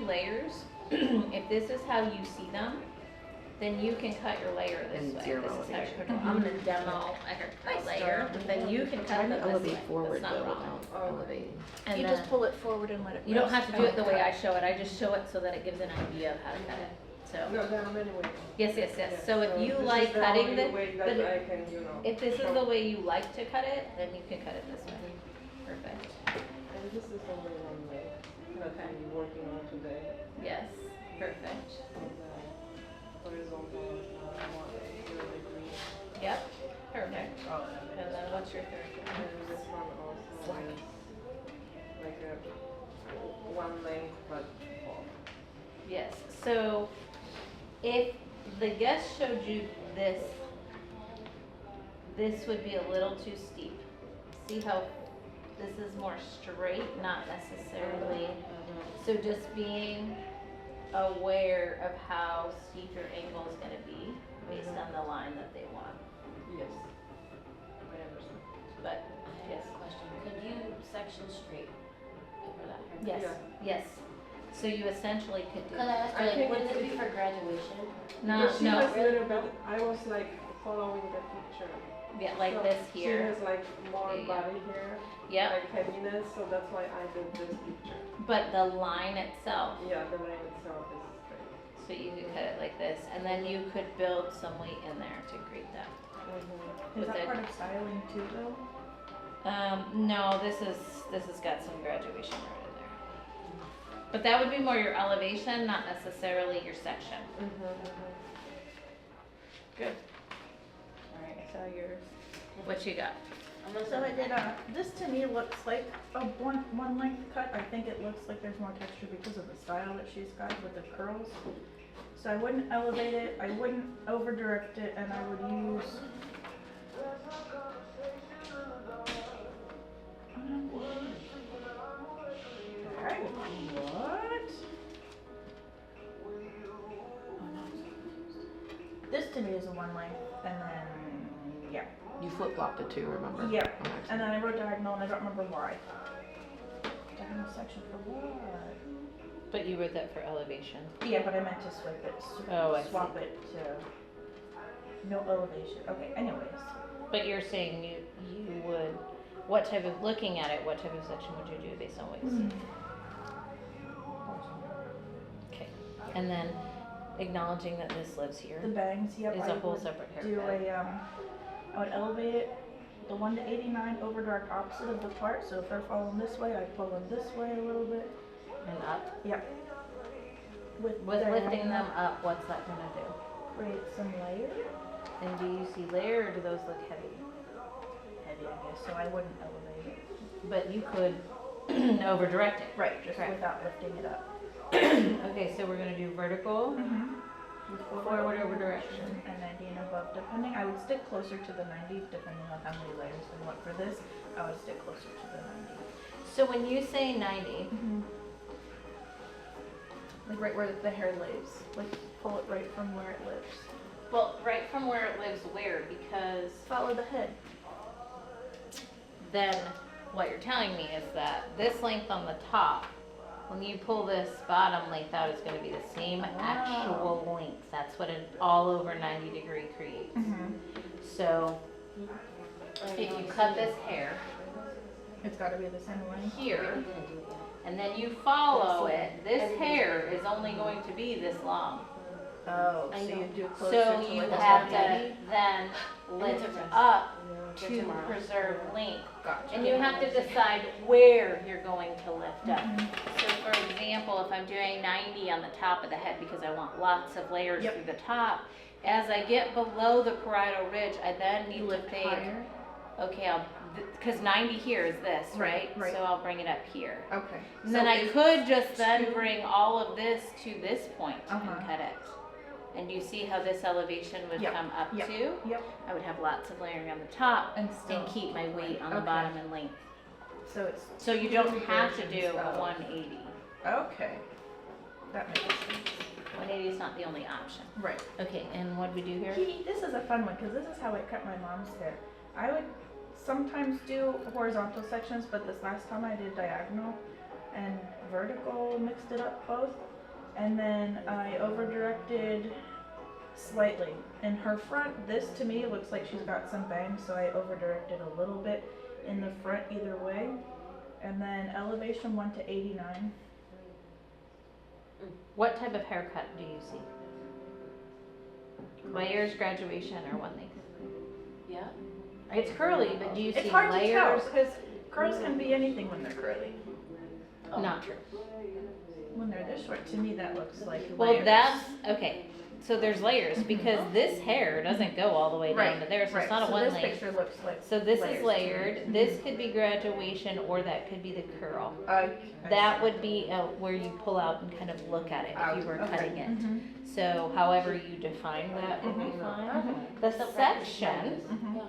layers, if this is how you see them, then you can cut your layer this And way. zero This is how elevation. you're gonna, I'm gonna demo a layer, but then you can Try cut to them this elevate way. forward That's though not wrong. without elevating. And You then, just pull it forward and let it you don't rest. have to do it the way I show it, I just show it so that it gives an idea of how to cut it, so. No, there are many ways. Yes, yes, yes, so if you this like is the cutting only the, way but that I can, you know. if this is show. the way you like to cut it, then you can cut it this way. Perfect. And this is only one way that I'm working on today. Yes, perfect. And the horizontal is now 0 degrees. Yep, perfect. And then what's your third one? And this one also is like a one length but off. Yes, so if the guest showed you this, this would be a little too steep. See how this is more straight, not necessarily, so just being aware of how steep your angle is gonna be based on the line that they want. Yes. I understand. But, yes, Question, could you section straight over that haircut? yes, Yeah. yes. So you essentially could do, Could I ask I you, like, think wouldn't it's- this be for graduation? Because she no, has a little bit, I was like following the picture. yeah, like So this She here. has like more Yeah. body here, Yep, like heaviness, so that's why I did this picture. but the line itself, Yeah, the line itself is straight. so you could cut it like this, and then you could build some weight in there to create that. Is With that the- part of styling too, though? No, this has got some graduation right in there. But that would be more your elevation, not necessarily your section. Good. Alright, so yours, what you got? I'm gonna So I say, did, this to me looks like a one length cut. I think it looks like there's more texture because of the style that she's got with the curls. So I wouldn't elevate it, I wouldn't over direct it, and I would use. Alright, what? Oh, no. This to me is a one length, and then, yeah. You flip flopped it too, remember? Yeah, On accident. and then I wrote diagonal and I don't remember why. Diagonal section for what? But you wrote that for elevation. Yeah, but I meant to swap it, Oh, I swap it to no elevation. Okay, anyways. But you're saying you would, what type of, looking at it, what type of section would you do based on what you see? Okay, and then acknowledging that this lives here The bangs, yep, is I a whole would separate do haircut. I would elevate it, the 1 to 89 over dark opposite of the part, so if they're falling this way, I pull them this way a little bit. And up. Yep. With Lifting them diagonal, up, what's that gonna do? create some layer. And do you see layer or do those look heavy? Heavy, I guess, so I wouldn't elevate it. But you could over direct it. Right, just Correct. without lifting it up. Okay, so we're gonna do vertical, With forward over direction. and 90 and above, depending. I would stick closer to the 90, depending on how many layers and what. For this, I would stick closer to the 90. So when you say 90, Like right where the hair lays. Like pull it right from where it lives. well, right from where it lives where? Because Follow the head. then what you're telling me is that this length on the top, when you pull this bottom length out, is going to be the same actual length. That's what an all over 90 degree creates. So if you cut this hair It's got to be the same length. here, and then you follow it, this hair is only going to be this long. Oh, I so know. you do closer So to you like a have to 180? then lift difference. up For to tomorrow. preserve length. Gotcha. And you have to decide where you're going to lift up. So for example, if I'm doing 90 on the top of the head because I want lots of layers Yep. through the top, as I get below the parietal ridge, I then need to Lift think, higher. okay, because 90 here is this, right? Right. So I'll bring it up here. Okay. And then I could just then bring all of this to this point and Uh-huh. cut it. And you see how this elevation would Yep. come up Yep. to? Yep. I would have lots of layering on the top And still. and keep my weight on the Okay. bottom and length. So it's So you don't two have to do versions a of- 180. okay. That makes sense. 180 is not the only option. Right. Okay, and what do we do here? This is a fun one because this is how I cut my mom's hair. I would sometimes do horizontal sections, but this last time I did diagonal. and vertical, mixed it up both. And then I over directed slightly. In her front, this to me looks like she's got some bangs, so I over directed a little bit in the front either way. And then elevation 1 to 89. What type of haircut do you see? Layers, graduation, or one length? Yeah. It's curly, but do you It's see hard layers? to tell because curls can be anything when they're curly. Not true. When they're this short, to me that looks like Well, layers. that's, okay, so there's layers, because this hair doesn't go all the way down Right, to there, so right. it's not a So one this length. picture looks like So this layers is to me. layered, this could be graduation, or that could be the curl. I That see. would be where you pull out and kind of look at it if you were Okay. cutting it. Mhm. So however you define that would be fine. The section, Mhm. Yeah.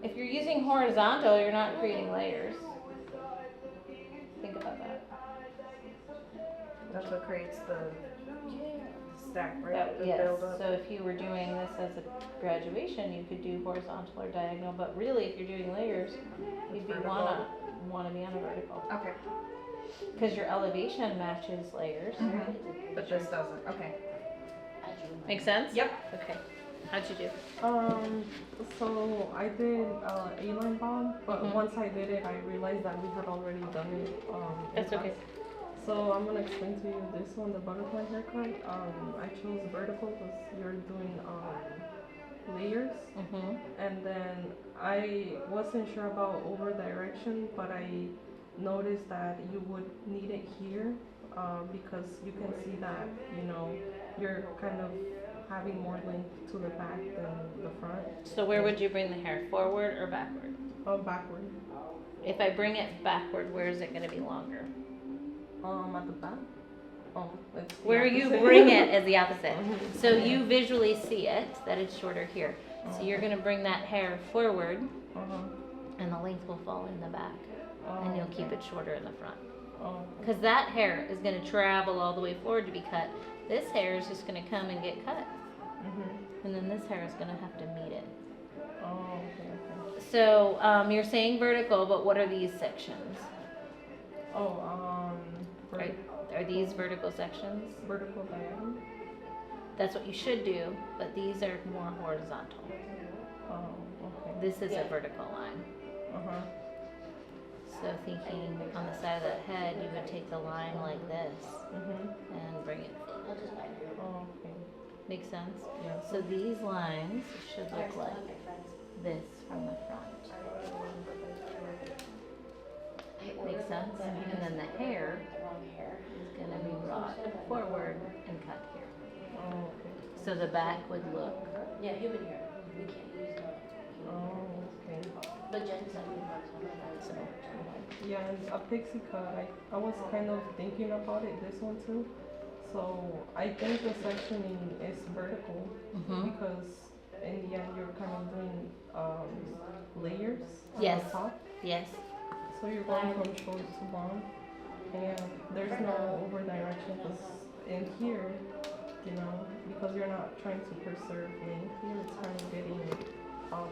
if you're using horizontal, you're not creating layers. Think about that. That's what creates the stack, right? That, The yes, build up. so if you were doing this as a graduation, you could do horizontal or diagonal, but really if you're doing layers, you'd be wanna be on a vertical. Okay. Cause your elevation matches layers. Mhm. But this doesn't. Okay. Make sense? Yep. Okay, how'd you do? So I did A-line bond, but Mhm. once I did it, I realized that we had already done it. In That's okay. class. So I'm gonna explain to you this one, the butterfly haircut. I chose vertical because you're doing layers, Mm-hmm. and then I wasn't sure about over direction, but I noticed that you would need it here because you can see that you're kind of having more length to the back than the front. So where would you bring the hair, forward or backward? Backward. If I bring it backward, where is it gonna be longer? At the back. It's the Where you opposite. bring it is the opposite. Mhm. So you visually see it, that it's shorter here. So you're gonna bring that hair forward Uh-huh. and the length will fall in the back. Oh, And you'll keep okay. it shorter in the front. Oh, Because that hair is gonna travel all the way forward to be cut. This hair is just gonna come and get cut. mhm. And then this hair is gonna have to meet it. Oh, okay. So, you're saying vertical, but what are these sections? Oh, Right. Are these vertical sections? vertical diagonal. That's what you should do, but these are more horizontal. Oh, okay. This is a Yeah. vertical line. Uh-huh. So thinking on the side of that head, you would take the line like this Mhm. and bring it. I'll just buy it. Oh, okay. Make sense? Yeah. So these lines should look Alright, like my friends. this from the front. Makes sense? And then the hair The wrong hair. is gonna be brought forward and cut here. Oh, okay. So the back would look, Yeah, human hair. We can't use that. Oh, okay. But Jen said we worked on that, so. Yeah, and a pixie cut. I was kind of thinking about it. This one too. So I think the sectioning is vertical mm-hmm. because in the end you're kind of doing layers on Yes. the top. Yes, So you're going from short to long, and there's no over direction because in here, because you're not trying to preserve length here, it's kind of getting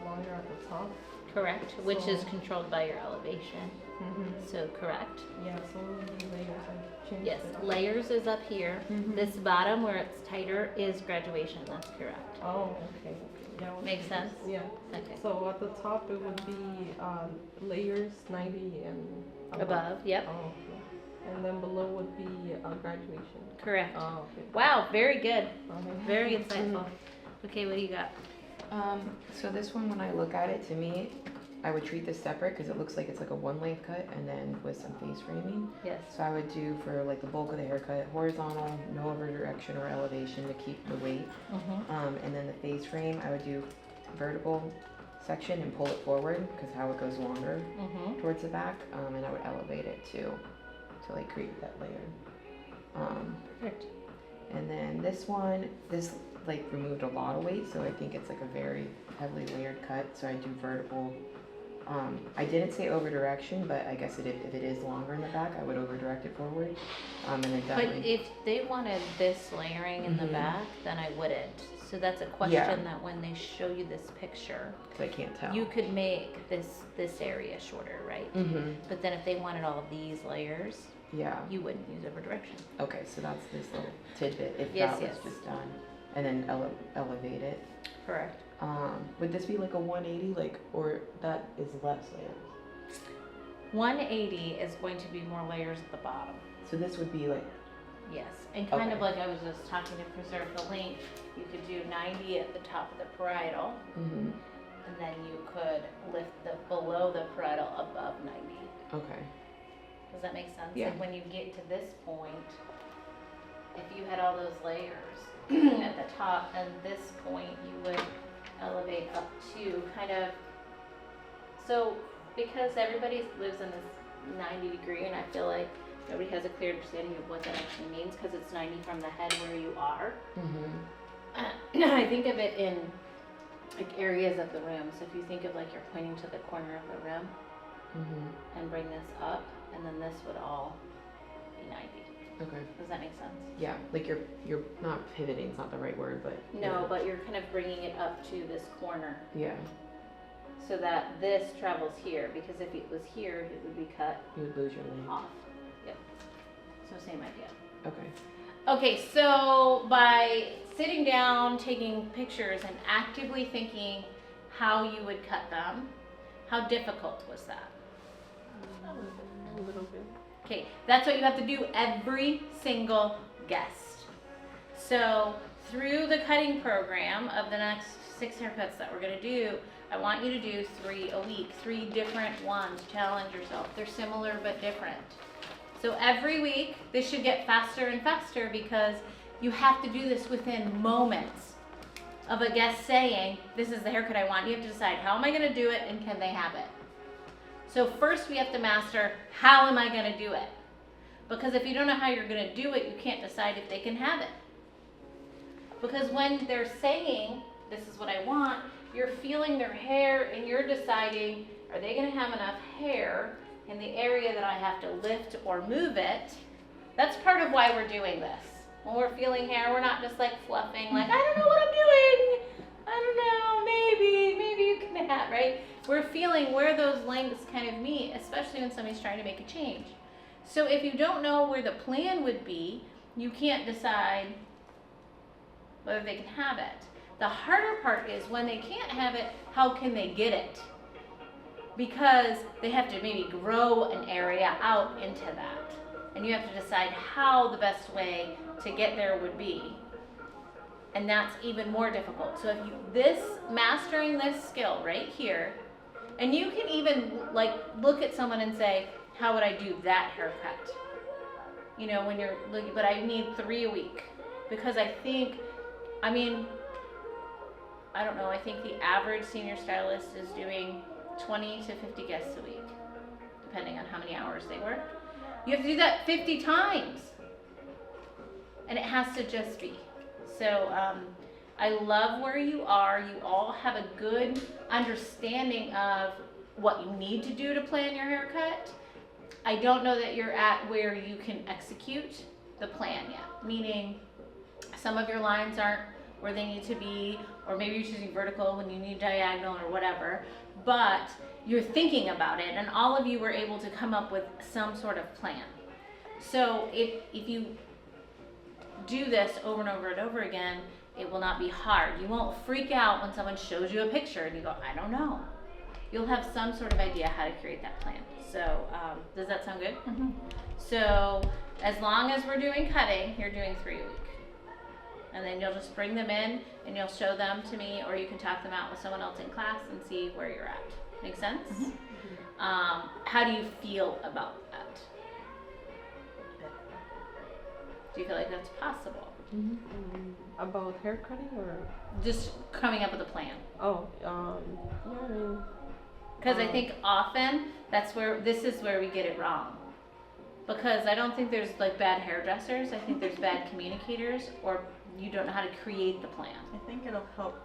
longer at the top. correct, which is So- controlled by your elevation. Mm-hmm. So correct. Yeah, so it would be layers. I changed Yes, it up. layers is up here. Mhm. This bottom where it's tighter is graduation, that's correct. Oh, okay. Yeah, I was Makes confused. sense? Yeah. Okay. So at the top it would be layers 90 and Above, yep, Oh, okay. And then below would be graduation. correct. Oh, okay. Wow, very good, Okay. very insightful. Okay, what do you got? So this one, when I look at it, to me, I would treat this separate because it looks like it's like a one length cut and then with some face framing. Yes. So I would do for like the bulk of the haircut, horizontal, no over direction or elevation to keep the weight. Mm-hmm. And then the face frame, I would do vertical section and pull it forward because how it goes longer Mm-hmm. towards the back. And I would elevate it too to like create that layer. Perfect. And then this one, this like removed a lot of weight, so I think it's like a very heavily layered cut. So I do vertical I didn't say over direction, but I guess if it is longer in the back, I would over direct it forward. And then But definitely, if they wanted this layering in the Mhm. back, then I wouldn't. So that's a question that when they show you this picture, 'cause I can't tell. you could make this area shorter, right? Mm-hmm, But then if they wanted all of these layers, yeah, you wouldn't use over direction. okay, so that's this little tidbit, if Yes, that was yes. just done. And then elevate it. Correct. Would this be like a 180, like, or that is less layers? 180 is going to be more layers at the bottom. So this would be like, Yes, and kind of Okay. like I was just talking to preserve the length, you could do 90 at the top of the parietal, mm-hmm, and then you could lift the below the parietal above 90. okay, Does that make sense? Yeah. Like when you get to this point, if you had all those layers at the top, and this point you would elevate up to kind of, so because everybody lives in this 90 degree, and I feel like nobody has a clear understanding of what that actually means, because it's 90 from the head where you are. mm-hmm, I think of it in like areas of the room. So if you think of like you're pointing to the corner of the room mm-hmm, and bring this up, and then this would all be 90. okay. Does that make sense? Yeah, like you're not pivoting, it's not the right word, but. No, but you're kind of bringing it up to this corner Yeah, so that this travels here, because if it was here, it would be cut you would lose your length, off. Yep. So same idea. okay. Okay, so by sitting down, taking pictures, and actively thinking how you would cut them, how difficult was that? A little bit. Okay, that's what you have to do every single guest. So through the cutting program of the next 6 haircuts that we're gonna do, I want you to do 3 a week, 3 different ones. Challenge yourself. They're similar but different. So every week, this should get faster and faster because you have to do this within moments of a guest saying, this is the haircut I want. You have to decide, how am I gonna do it and can they have it? So first we have to master, how am I gonna do it? Because if you don't know how you're gonna do it, you can't decide if they can have it. Because when they're saying, this is what I want, you're feeling their hair and you're deciding, are they gonna have enough hair in the area that I have to lift or move it? That's part of why we're doing this. When we're feeling hair, we're not just like fluffing, like, I don't know what I'm doing. I don't know, maybe you can have, right? We're feeling where those lengths kind of meet, especially when somebody's trying to make a change. So if you don't know where the plan would be, you can't decide whether they can have it. The harder part is when they can't have it, how can they get it? Because they have to maybe grow an area out into that. And you have to decide how the best way to get there would be. And that's even more difficult. So if you, mastering this skill right here, and you can even like look at someone and say, how would I do that haircut? You know, when you're looking, but I need 3 a week. Because I think, I mean, I don't know, I think the average senior stylist is doing 20 to 50 guests a week, depending on how many hours they work. You have to do that 50 times. And it has to just be. So I love where you are. You all have a good understanding of what you need to do to plan your haircut. I don't know that you're at where you can execute the plan yet, meaning some of your lines aren't where they need to be, or maybe you're choosing vertical when you need diagonal or whatever, but you're thinking about it, and all of you were able to come up with some sort of plan. So if you do this over and over and over again, it will not be hard. You won't freak out when someone shows you a picture and you go, I don't know. You'll have some sort of idea how to create that plan. So does that sound good? Mm-hmm. So as long as we're doing cutting, you're doing 3 a week. And then you'll just bring them in and you'll show them to me, or you can talk them out with someone else in class and see where you're at. Make sense? Mm-hmm. How do you feel about that? Do you feel like that's possible? About haircutting or? Just coming up with a plan. Oh, yeah, I mean, Because I think often this is where we get it wrong. Because I don't think there's like bad hairdressers. I think there's bad communicators, or you don't know how to create the plan. I think it'll help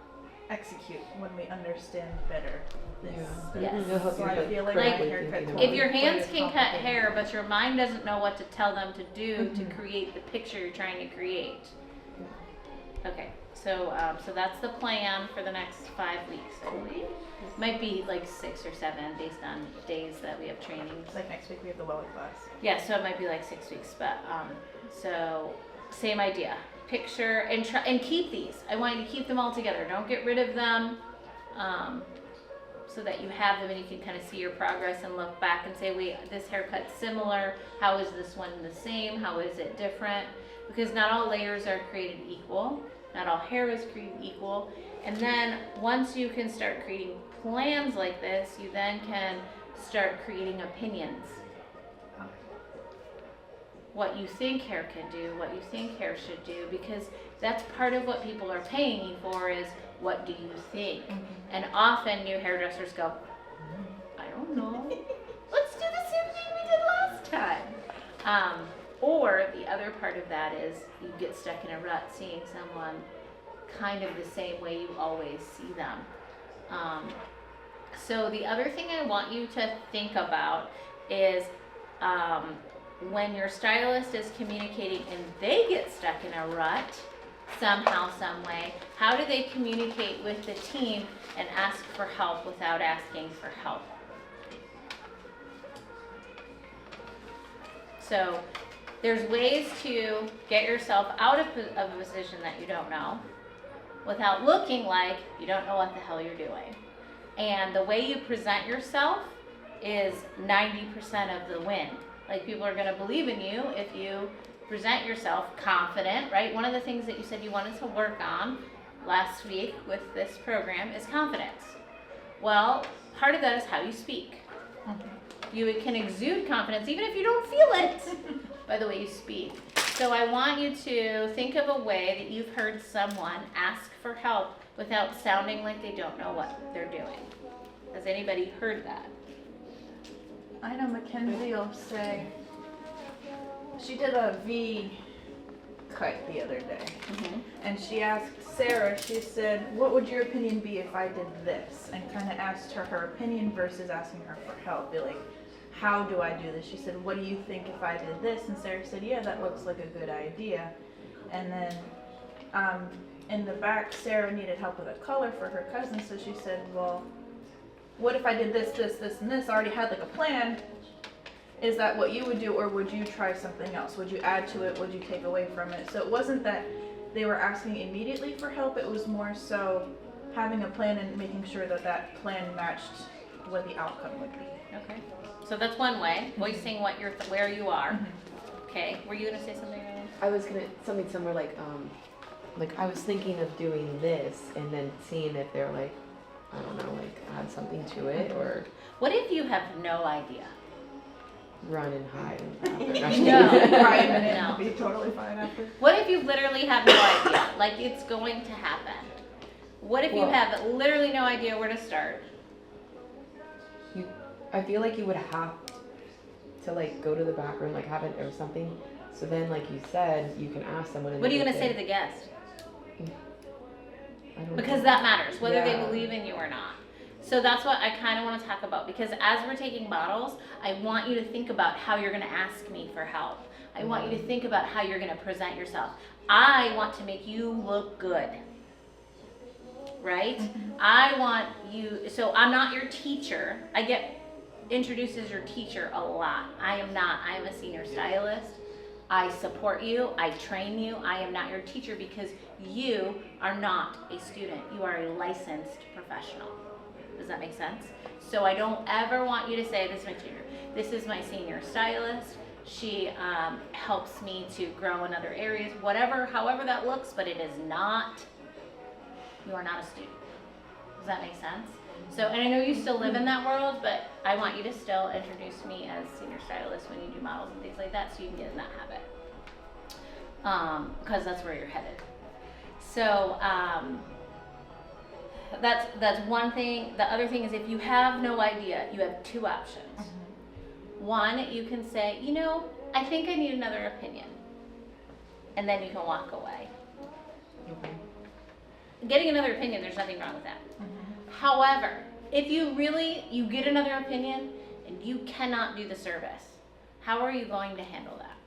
execute when we understand better this Yeah. stuff. Yes. It'll help So you, I feel like Like, my haircut's If your way hands can cut complicated. hair, but your mind doesn't know what to tell them to do to Mhm. create the picture you're trying to create. Okay, so that's the plan for the next 5 weeks, I believe. Might be like 6 or 7 based on days that we have trainings. It's like next week we have the Welly class. Yeah, so it might be like 6 weeks, but so same idea. Picture and try and keep these. I want you to keep them all together. Don't get rid of them, so that you have them and you can kind of see your progress and look back and say, wait, this haircut's similar. How is this one the same? How is it different? Because not all layers are created equal. Not all hair is created equal. And then once you can start creating plans like this, you then can start creating opinions. What you think hair can do, what you think hair should do, because that's part of what people are paying you for is what do you think? And often new hairdressers go, I don't know. Let's do the same thing we did last time. Or the other part of that is you get stuck in a rut seeing someone kind of the same way you always see them. So the other thing I want you to think about is when your stylist is communicating and they get stuck in a rut somehow, some way, how do they communicate with the team and ask for help without asking for help? So there's ways to get yourself out of a position that you don't know without looking like you don't know what the hell you're doing. And the way you present yourself is 90% of the win. Like, people are going to believe in you if you present yourself confident, right? One of the things that you said you wanted to work on last week with this program is confidence. Well, part of that is how you speak. You can exude confidence even if you don't feel it by the way you speak. So I want you to think of a way that you've heard someone ask for help without sounding like they don't know what they're doing. Has anybody heard that? I know Mackenzie will say, she did a V cut the other day. And she asked Sarah, she said, what would your opinion be if I did this? And kind of asked her opinion versus asking her for help. Be like, how do I do this? She said, what do you think if I did this? And Sarah said, yeah, that looks like a good idea. And then in the back, Sarah needed help with a color for her cousin. So she said, well, what if I did this, this, this, and this? I already had like a plan. Is that what you would do, or would you try something else? Would you add to it? Would you take away from it? So it wasn't that they were asking immediately for help. It was more so having a plan and making sure that that plan matched what the outcome would be. Okay. So that's one way, voicing what you're, where you are. Okay. Were you gonna say something? Ellen? I was gonna something similar like I was thinking of doing this and then seeing if they're like, I don't know, like add something to it or What if you have no idea? run and hide. No. Cry a minute No. and be totally fine after. What if you literally have no idea? Like, it's going to happen. What if you Well- have literally no idea where to start? I feel like you would have to like go to the back room, like have it or something. So then, like you said, you can ask someone. And What are you they gonna say to say, the guest? I don't Because know. that matters, whether they Yeah. believe in you or not. So that's what I kind of want to talk about, because as we're taking models, I want you to think about how you're going to ask me for help. I want you to think about how you're going to present yourself. I want to make you look good, right? I want you, so I'm not your teacher. I get introduced as your teacher a lot. I am not. I am a senior stylist. I support you, I train you. I am not your teacher because you are not a student. You are a licensed professional. Does that make sense? So I don't ever want you to say, this is my tutor. This is my senior stylist. She helps me to grow in other areas, whatever, however that looks, but it is not, you are not a student. Does that make sense? So, and I know you still live in that world, but I want you to still introduce me as senior stylist when you do models and things like that, so you can get in that habit. Because that's where you're headed. So, that's one thing. The other thing is, if you have no idea, you have two options. One, you can say, you know, I think I need another opinion. And then you can walk away. Okay. getting another opinion, there's nothing wrong with that. However, if you get another opinion and you cannot do the service, how are you going to handle that?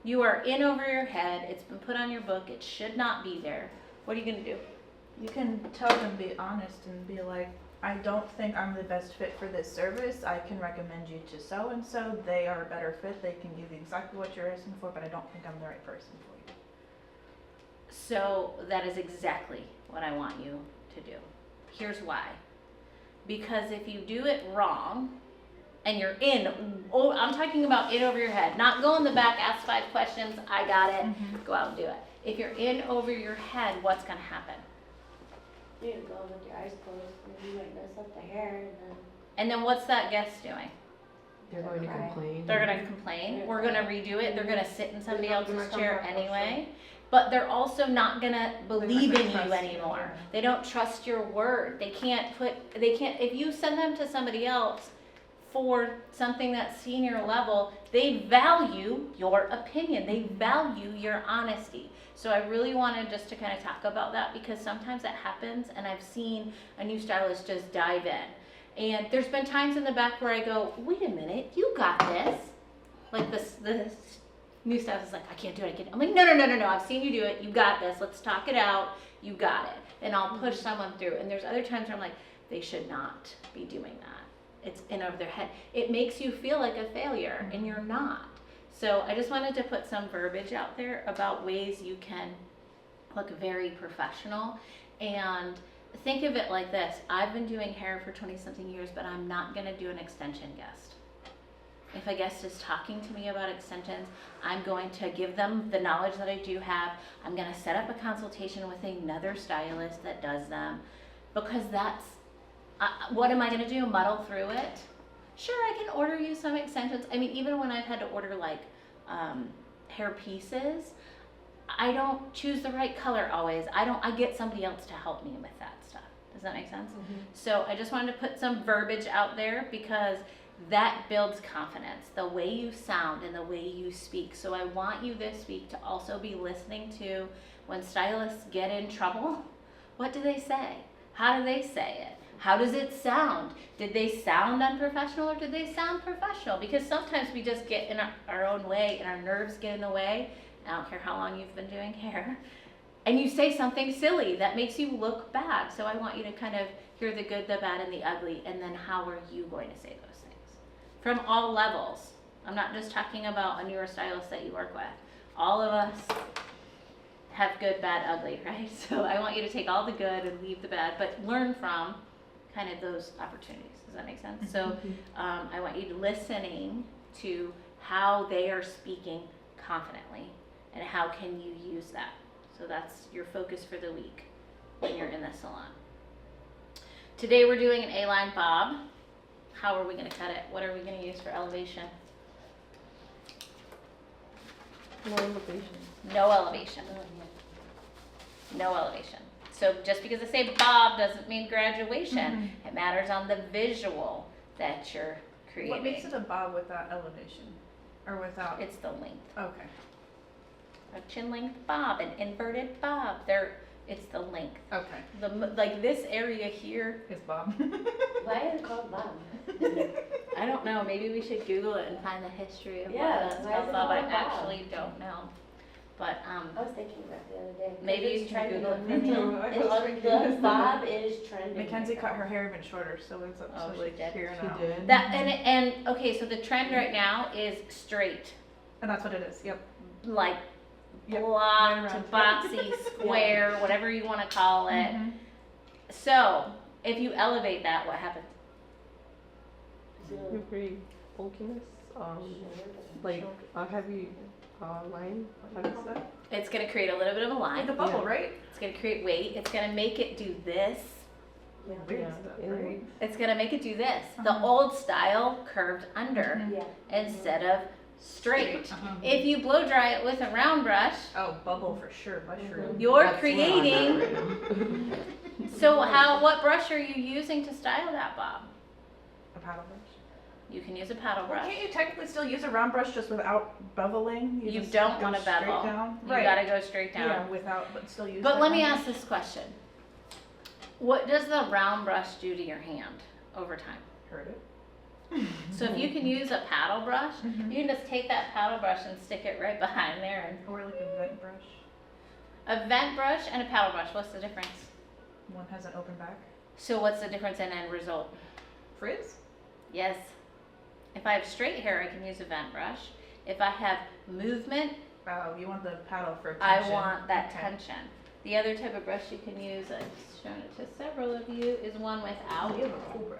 You are in over your head, it's been put on your book, it should not be there. What are you gonna do? You can tell them, be honest and be like, I don't think I'm the best fit for this service. I can recommend you to so and so. They are a better fit. They can give you exactly what you're asking for, but I don't think I'm the right person for you. So that is exactly what I want you to do. Here's why. Because if you do it wrong, and you're I'm talking about in over your head, not go in the back, ask 5 questions, I got it, go out and do it. If you're in over your head, what's gonna happen? You can go with your eyes closed, and you might mess up the hair, and then. And then what's that guest doing? They're going to Right. complain. They're gonna complain, we're gonna redo it, they're gonna sit in somebody They're not else's gonna chair come back, anyway. But they're also not gonna believe gonna in you trust you, anymore. yeah. They don't trust your word. They can't, if you send them to somebody else for something that's senior level, they value your opinion. They value your honesty. So I really wanted just to kind of talk about that because sometimes that happens and I've seen a new stylist just dive in. And there's been times in the back where I go, wait a minute, you got this. Like this new stylist is like, I can't do it, I'm like, no, I've seen you do it, you got this, let's talk it out, you got it. And I'll push someone through. And there's other times where I'm like, they should not be doing that. It's in over their head. It makes you feel like a failure and you're not. So I just wanted to put some verbiage out there about ways you can look very professional. And think of it like this. I've been doing hair for 20 something years, but I'm not gonna do an extension guest. If a guest is talking to me about extensions, I'm going to give them the knowledge that I do have. I'm gonna set up a consultation with another stylist that does them because that's, what am I gonna do, muddle through it? Sure, I can order you some extensions. I mean, even when I've had to order like hair pieces, I don't choose the right color always. I get somebody else to help me with that stuff. Does that make sense? So I just wanted to put some verbiage out there because that builds confidence, the way you sound and the way you speak. So I want you this week to also be listening to when stylists get in trouble, what do they say? How do they say it? How does it sound? Did they sound unprofessional or did they sound professional? Because sometimes we just get in our own way and our nerves get in the way. I don't care how long you've been doing hair. And you say something silly that makes you look bad. So I want you to kind of hear the good, the bad, and the ugly. And then how are you going to say those things? From all levels. I'm not just talking about a newer stylist that you work with. All of us have good, bad, ugly, right? So I want you to take all the good and leave the bad, but learn from kind of those opportunities. Does that make sense? So I want you to listening to how they are speaking confidently and how can you use that. So that's your focus for the week when you're in the salon. Today we're doing an A-line bob. How are we going to cut it? What are we going to use for elevation? No elevation. No elevation. No elevation. So just because I say bob doesn't mean graduation. It matters on the visual that you're creating. What makes it a bob without elevation? Or without? It's the length. Okay. A chin length bob, an inverted bob. It's the length. Okay. Like this area here. Is bob. Why is it called bob? I don't know. Maybe we should Google it and find the history of Yeah, why that's why is called it bob. I called bob? actually don't know. But I was thinking about the other day. 'cause maybe it's you can trending Google it on for me. Pinterest. I It's was on thinking the bob is trending. Mackenzie right cut now. her hair even shorter, so it's up Oh, to she like did? here She now. did. that and okay, so the trend right now is straight, And that's what it is. Yep. like Yep, block right to around. boxy, square, whatever you want to call it. Mhm. So if you elevate that, what happens? You create bulkiness, like a heavy line. How do you say? It's gonna create a little bit of a line. Like a bubble, Yeah. right? It's gonna create weight. It's gonna make it do this. Weird Yeah, stuff, inward. right? It's gonna make it do this. The Uh-huh. old style curved under Yeah. instead of straight. Uh-huh. If you blow dry it with a round brush, Oh, bubble for sure, mushroom. you're That's what I'm at creating. right now. So what brush are you using to style that bob? A paddle brush. You can use a paddle Well, brush. can't you technically still use a round brush just without beveling? You just don't go want to straight bevel. down? You Right. gotta go straight down. Yeah, without, but still use. But that let me round ask this question. What does the round brush do to your hand over time? brush? Heard it. So if you can use a paddle brush, Mhm. you can just take that paddle brush and stick it right behind there. And Or like a vent brush. a vent brush and a paddle brush, what's the difference? One has an open back. So what's the difference in end result? Frizz? Yes. If I have straight hair, I can use a vent brush. If I have movement, Oh, you want the paddle for I tension. want that Okay. tension. The other type of brush you can use, I've shown it to several of you, is one without You have a cool brush.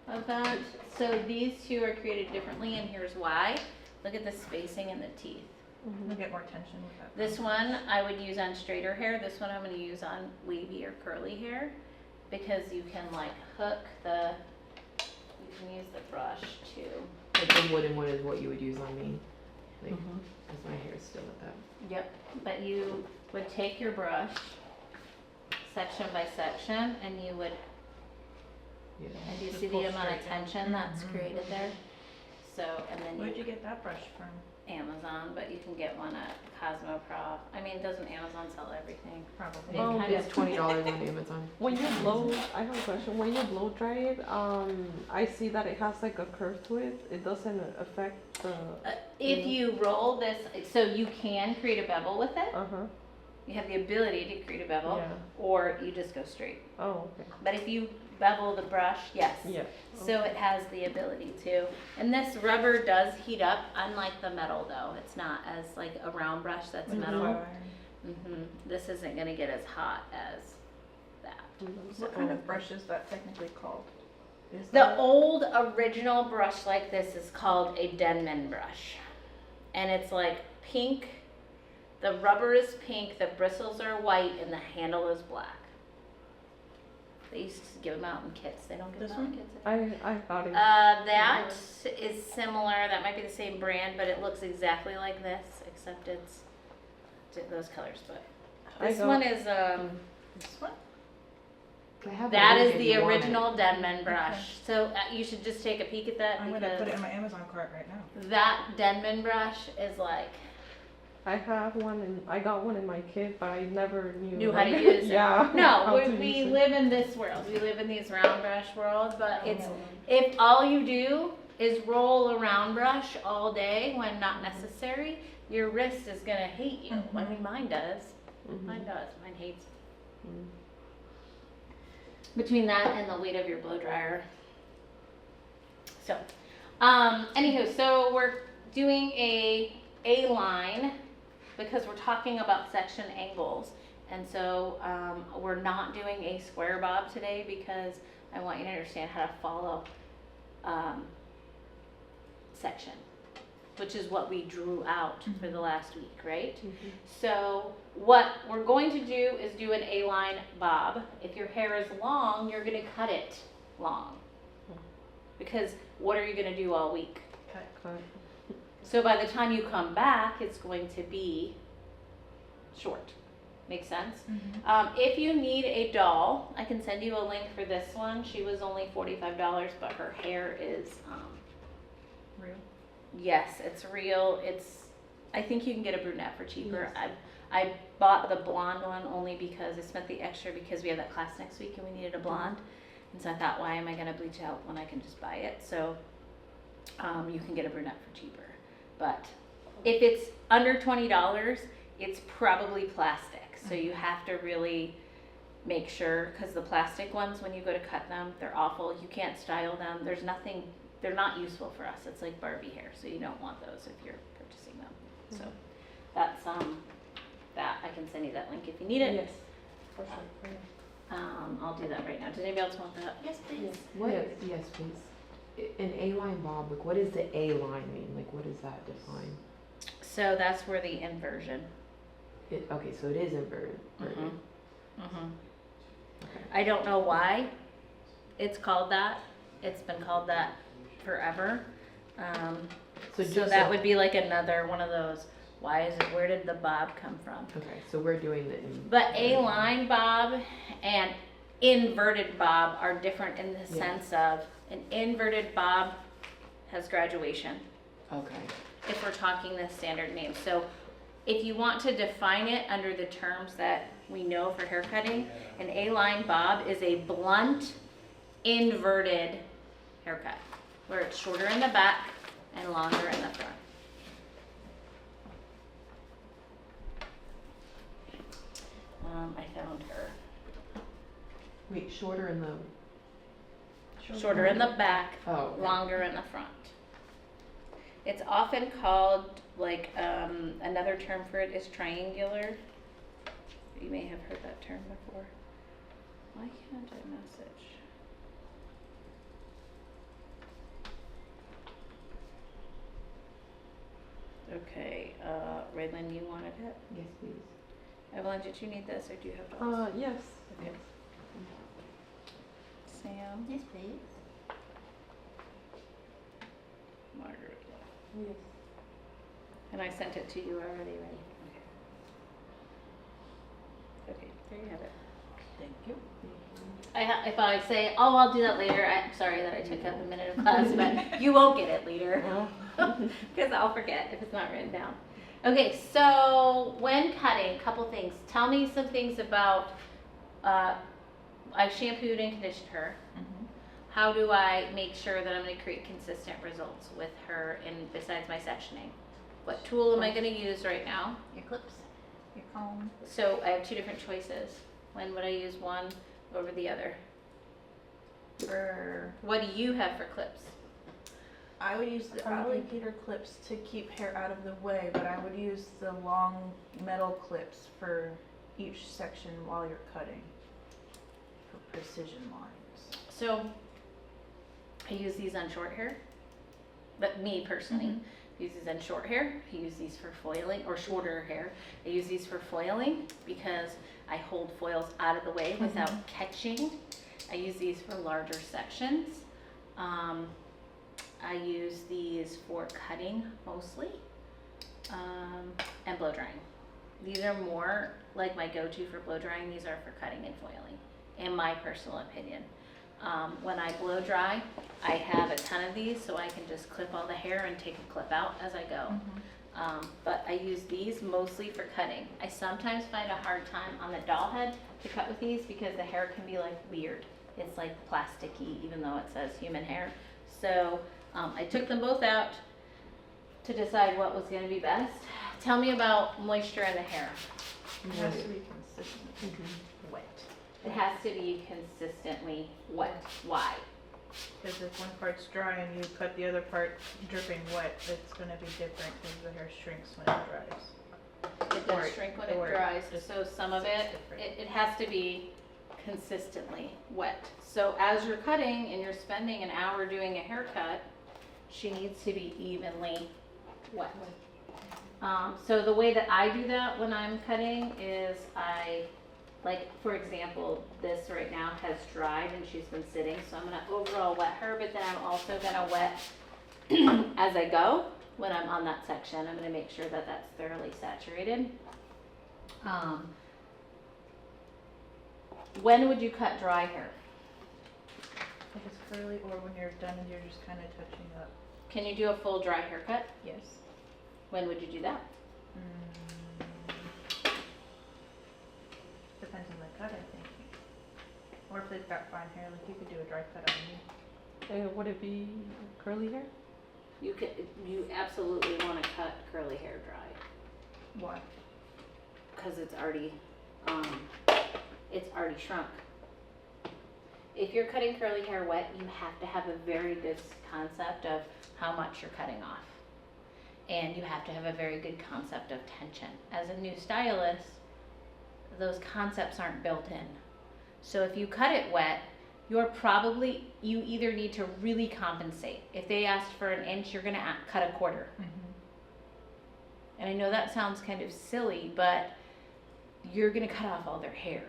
a vent. So these two are created differently, and here's why. Look at the spacing in the teeth. You'll get more tension with that. This one I would use on straighter hair. This one I'm going to use on wavy or curly hair, because you can like hook the, you can use the brush too. Like the wooden one is what you would use on me. Like, because my hair is still at that. Yep. But you would take your brush section by section, and you would, Yeah. and do you Just see pull the amount of straight down. tension that's Mhm. created there? So, and then Where'd you, you get that brush from? Amazon, but you can get one at Cosmoprof. I mean, doesn't Amazon sell everything? Probably. They Oh, kind It's of $20 on Amazon. When you blow, I have a question. When you blow dry it, I see that it has like a curve to it. It doesn't affect the. If you roll this, so you can create a bevel with it. Uh huh. You have the ability to create a bevel, Yeah. or you just go straight. Oh, okay. But if you bevel the brush, yes. Yeah. So it has the ability to. And this rubber does heat up, unlike the metal though. It's not as like a round brush that's Like a metal. flat iron. This isn't gonna get as hot as that. What kind of brush is that technically called? Is The that- old original brush like this is called a Denman brush. And it's like pink. The rubber is pink, the bristles are white, and the handle is black. They used to give them out in kits. They don't give This them out in one? kits. I got it. That is similar. That might be the same brand, but it looks exactly like this, except it's those colors. But I this got- one is This one? I have a that link is if the you want it. original Denman brush. So you should just take a peek at that I'm gonna put it because in my Amazon cart right now. that Denman brush is like I have one and I got one in my kit, but I never knew how to use it. Yeah. No, how to we use it. live in this world. We live in these round brush world, but Oh, it's if all you do is roll a round brush all day when not necessary, your wrist is gonna hate you. I mean, mine does. Mhm. Mine does. Mine hates. Mm. Between that and the weight of your blow dryer. So, anywho, so we're doing a line because we're talking about section angles. And so, we're not doing a square bob today because I want you to understand how to follow, section, which is what we drew out for the last week, right? So what we're going to do is do an A-line bob. If your hair is long, you're gonna cut it long. Because what are you gonna do all week? Cut. So by the time you come back, it's going to be short. Make sense? If you need a doll, I can send you a link for this one. She was only $45, but her hair is, Real? yes, it's real. I think you can get a brunette for cheaper. I bought the blonde one only because I spent the extra because we have that class next week and we needed a blonde. And so I thought, why am I gonna bleach out when I can just buy it? So, you can get a brunette for cheaper. But if it's under $20, it's probably plastic. So you have to really make sure, cause the plastic ones, when you go to cut them, they're awful. You can't style them. There's nothing, they're not useful for us. It's like Barbie hair, so you don't want those if you're purchasing them. So that's, that, I can send you that link if you need it. Yes. For sure. I'll do that right now. Does anybody else want that? Yes, please. What? Yes. Yes, please. An A-line bob. Like, what does the A-line mean? Like, what does that define? So that's where the inversion. Okay, so it is inverted. Mhm. Mhm. Okay. I don't know why it's called that. It's been called that forever. So So just that so- would be like another one of those. Why is it? Where did the bob come from? Okay, so we're doing the. But A-line bob and inverted bob are different in the Yeah. sense of an inverted bob has graduation, Okay. if we're talking the standard name. So if you want to define it under the terms that we know for haircutting, an A-line bob is a blunt, inverted haircut, where it's shorter in the back and longer in the front. I found her. Wait, shorter in the. Shorter in the back, Oh. Okay. longer in the front. It's often called, like, another term for it is triangular. You may have heard that term before. Why can't I message? Okay, Raylan, you wanted it? Yes, please. Evelyn, did you need this or do you have those? Yes. Okay. Sam, Yes, please. Margaret. Yes. And I sent it to you already, right? Okay, there you have it. Thank you. If I say, oh, I'll do that later, I'm sorry that I took up a minute of class, but you won't get it later. Because I'll forget if it's not written down. Okay, so when cutting, couple things. Tell me some things about, I shampooed and conditioned her. Mhm. How do I make sure that I'm going to create consistent results with her and besides my sectioning? What tool am I going to use right now? Your clips, your comb. So I have two different choices. When would I use one over the other? For What do you have for clips? I would use the alligator clips to keep hair out of the way, but I would use the long metal clips for each section while you're cutting for precision lines. So I use these on short hair, but me personally, I use these on short hair. I use these for foiling or shorter hair. I use these for foiling because I hold foils out of the way without catching. I use these for larger sections. I use these for cutting mostly, and blow drying. These are more like my go-to for blow drying. These are for cutting and foiling, in my personal opinion. When I blow dry, I have a ton of these, so I can just clip all the hair and take a clip out as I go. But I use these mostly for cutting. I sometimes find a hard time on the doll head to cut with these because the hair can be like weird. It's like plasticky, even though it says human hair. So I took them both out to decide what was going to be best. Tell me about moisture in the hair. It has to be consistent. Wet. It has to be consistently wet. Why? Because if one part's dry and you cut the other part dripping wet, it's gonna be different because the hair shrinks when it dries. It does Or- shrink when it or dries, just- so some of it's it, different. it has to be consistently wet. So as you're cutting and you're spending an hour doing a haircut, she needs to be evenly wet. So the way that I do that when I'm cutting is like, for example, this right now has dried and she's been sitting, so I'm gonna overall wet her, but then I'm also gonna wet as I go. When I'm on that section, I'm gonna make sure that that's thoroughly saturated. When would you cut dry hair? If it's curly or when you're done and you're just kind of touching up. Can you do a full dry haircut? Yes. When would you do that? Depends on the cut, I think. Or if they've got fine hair, like you could do a dry cut on me. Would it be curly hair? You absolutely wanna cut curly hair dry, Why? cause it's already shrunk. If you're cutting curly hair wet, you have to have a very good concept of how much you're cutting off. And you have to have a very good concept of tension. As a new stylist, those concepts aren't built in. So if you cut it wet, you either need to really compensate. If they asked for an inch, you're gonna cut a quarter. And I know that sounds kind of silly, but you're gonna cut off all their hair.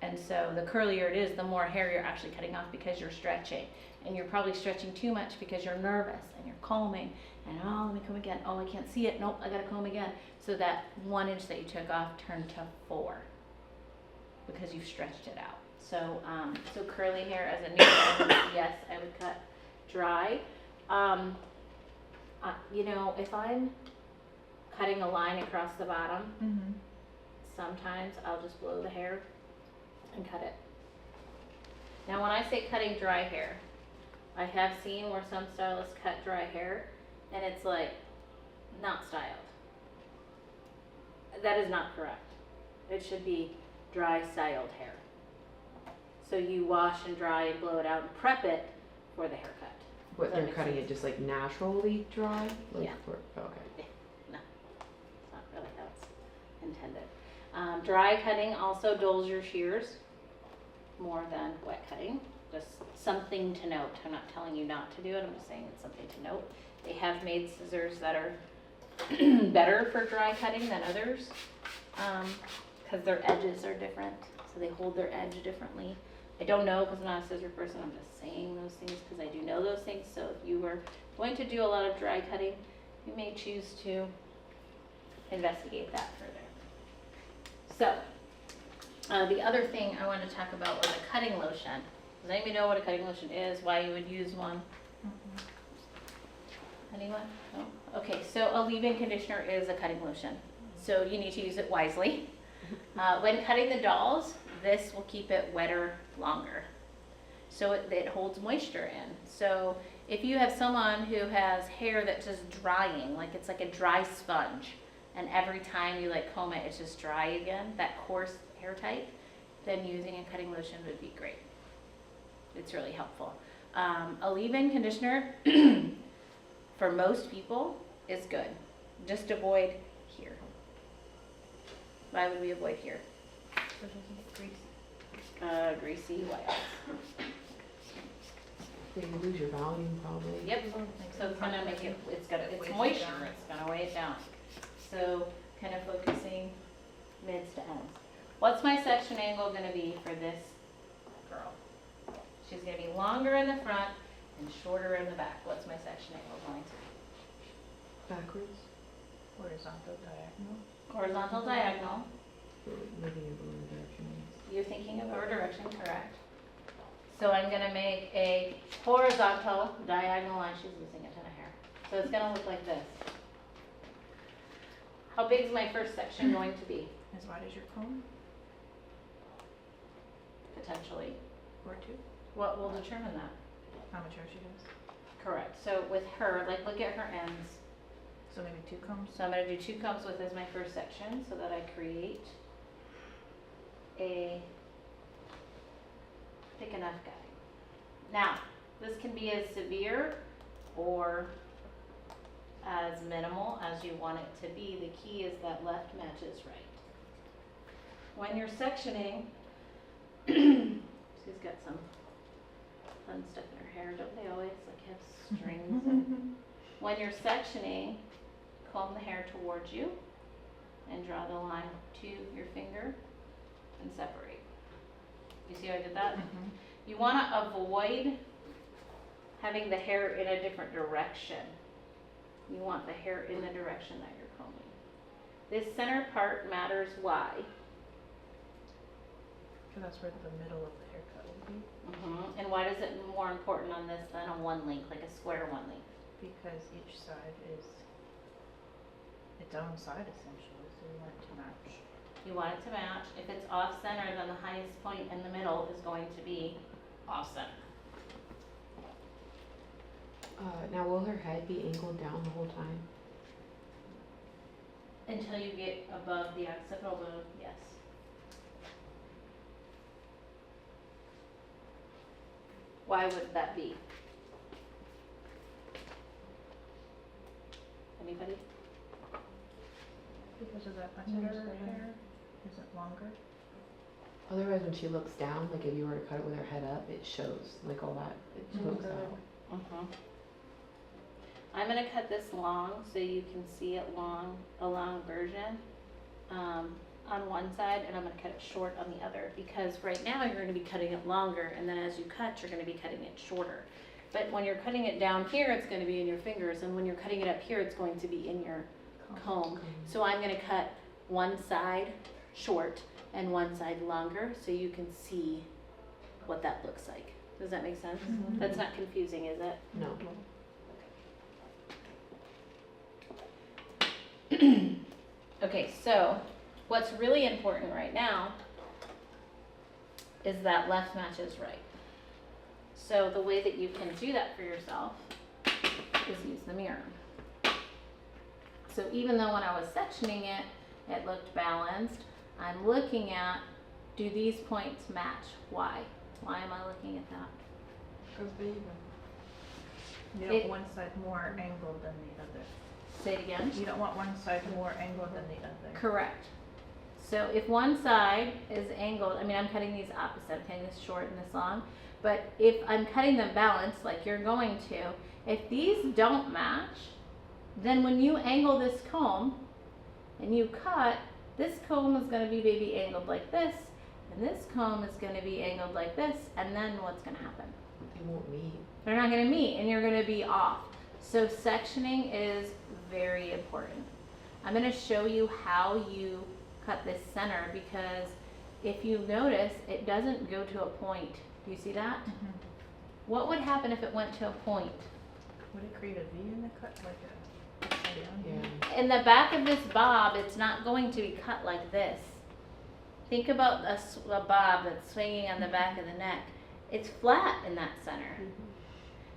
And so the curlier it is, the more hair you're actually cutting off because you're stretching. And you're probably stretching too much because you're nervous and you're combing. And oh, let me comb again. Oh, I can't see it. Nope, I gotta comb again. So that 1 inch that you took off turned to 4 because you've stretched it out. So, so curly hair as a new stylist, yes, I would cut dry. You know, if I'm cutting a line across the bottom, Mm-hmm. sometimes I'll just blow the hair and cut it. Now, when I say cutting dry hair, I have seen where some stylists cut dry hair and it's like not styled. That is not correct. It should be dry styled hair. So you wash and dry and blow it out and prep it for the haircut. What, Does that they're make cutting sense? it just like naturally dry? Like Yeah. Okay. It's not really how it's intended. Dry cutting also dulls your shears more than wet cutting. Just something to note. I'm not telling you not to do it. I'm just saying it's something to note. They have made scissors that are better for dry cutting than others because their edges are different. So they hold their edge differently. I don't know because I'm not a scissor person. I'm just saying those things because I do know those things. So if you were going to do a lot of dry cutting, you may choose to investigate that further. So, the other thing I wanted to talk about was a cutting lotion. Does anybody know what a cutting lotion is? Why you would use one? Anyone? No? Okay, so a leave-in conditioner is a cutting lotion. So you need to use it wisely. When cutting the dolls, this will keep it wetter longer. So it holds moisture in. So if you have someone who has hair that's just drying, like it's like a dry sponge, and every time you like comb it, it's just dry again, that coarse hair type, then using a cutting lotion would be great. It's really helpful. A leave-in conditioner for most people is good. Just avoid here. Why would we avoid here? Greasy white. Yeah, you lose your volume probably. Yep, so it's gonna make it, it's moisture, it's gonna weigh it down. So kind of focusing mids to ends. What's my section angle gonna be for this girl? She's gonna be longer in the front and shorter in the back. What's my section angle going to be? Backwards? Horizontal diagonal. Horizontal diagonal. Or moving in the direction. You're thinking of our direction, correct? So I'm gonna make a horizontal diagonal line. She's losing a ton of hair. So it's gonna look like this. How big is my first section going to be? As wide as your comb, Potentially. or two, What will determine that? how much hair she has. Correct. So with her, like look at her ends. So maybe 2 combs. So I'm gonna do 2 combs with as my first section so that I create a thick enough guy. Now, this can be as severe or as minimal as you want it to be. The key is that left matches right. When you're sectioning, she's got some fun stuff in her hair, don't they always? Like have strings. And when you're sectioning, comb the hair towards you and draw the line to your finger and separate. You see how I did that? You want to avoid having the hair in a different direction. You want the hair in the direction that you're combing. This center part matters why? So that's where the middle of the haircut will be. And why is it more important on this than a one link, like a square one link? Because each side is its own side essentially, so we want it to match. You want it to match. If it's off center, then the highest point in the middle is going to be off center. Now will her head be angled down the whole time? Until you get above the occipital bone, yes. Why would that be? Anybody? Because of that under hair isn't longer. Otherwise, when she looks down, like if you were to cut it with her head up, it shows, like all that, it pokes out. I'm gonna cut this long so you can see it long, a long version, on one side, and I'm gonna cut it short on the other, because right now you're gonna be cutting it longer, and then as you cut, you're gonna be cutting it shorter. But when you're cutting it down here, it's gonna be in your fingers, and when you're cutting it up here, it's going to be in your comb. So I'm gonna cut one side short and one side longer, so you can see what that looks like. Does that make sense? That's not confusing, is it? No. Okay, so what's really important right now is that left matches right. So the way that you can do that for yourself is use the mirror. So even though when I was sectioning it, it looked balanced, I'm looking at, do these points match? Why? Why am I looking at that? Because they even. You It- don't want one side more angled than the other. Say it again. You don't want one side more angled than the other. Correct. So if one side is angled, I mean, I'm cutting these opposite, I'm cutting this short and this long, but if I'm cutting them balanced, like you're going to, if these don't match, then when you angle this comb and you cut, this comb is gonna be maybe angled like this, and this comb is gonna be angled like this, and then what's gonna happen? It won't meet. They're not gonna meet and you're gonna be off. So sectioning is very important. I'm gonna show you how you cut this center because if you notice, it doesn't go to a point. Do you see that? Mhm. What would happen if it went to a point? Would it create a V in the cut, like a upside down? Yeah. In the back of this bob, it's not going to be cut like this. Think about a bob that's swinging on the back of the neck. It's flat in that center.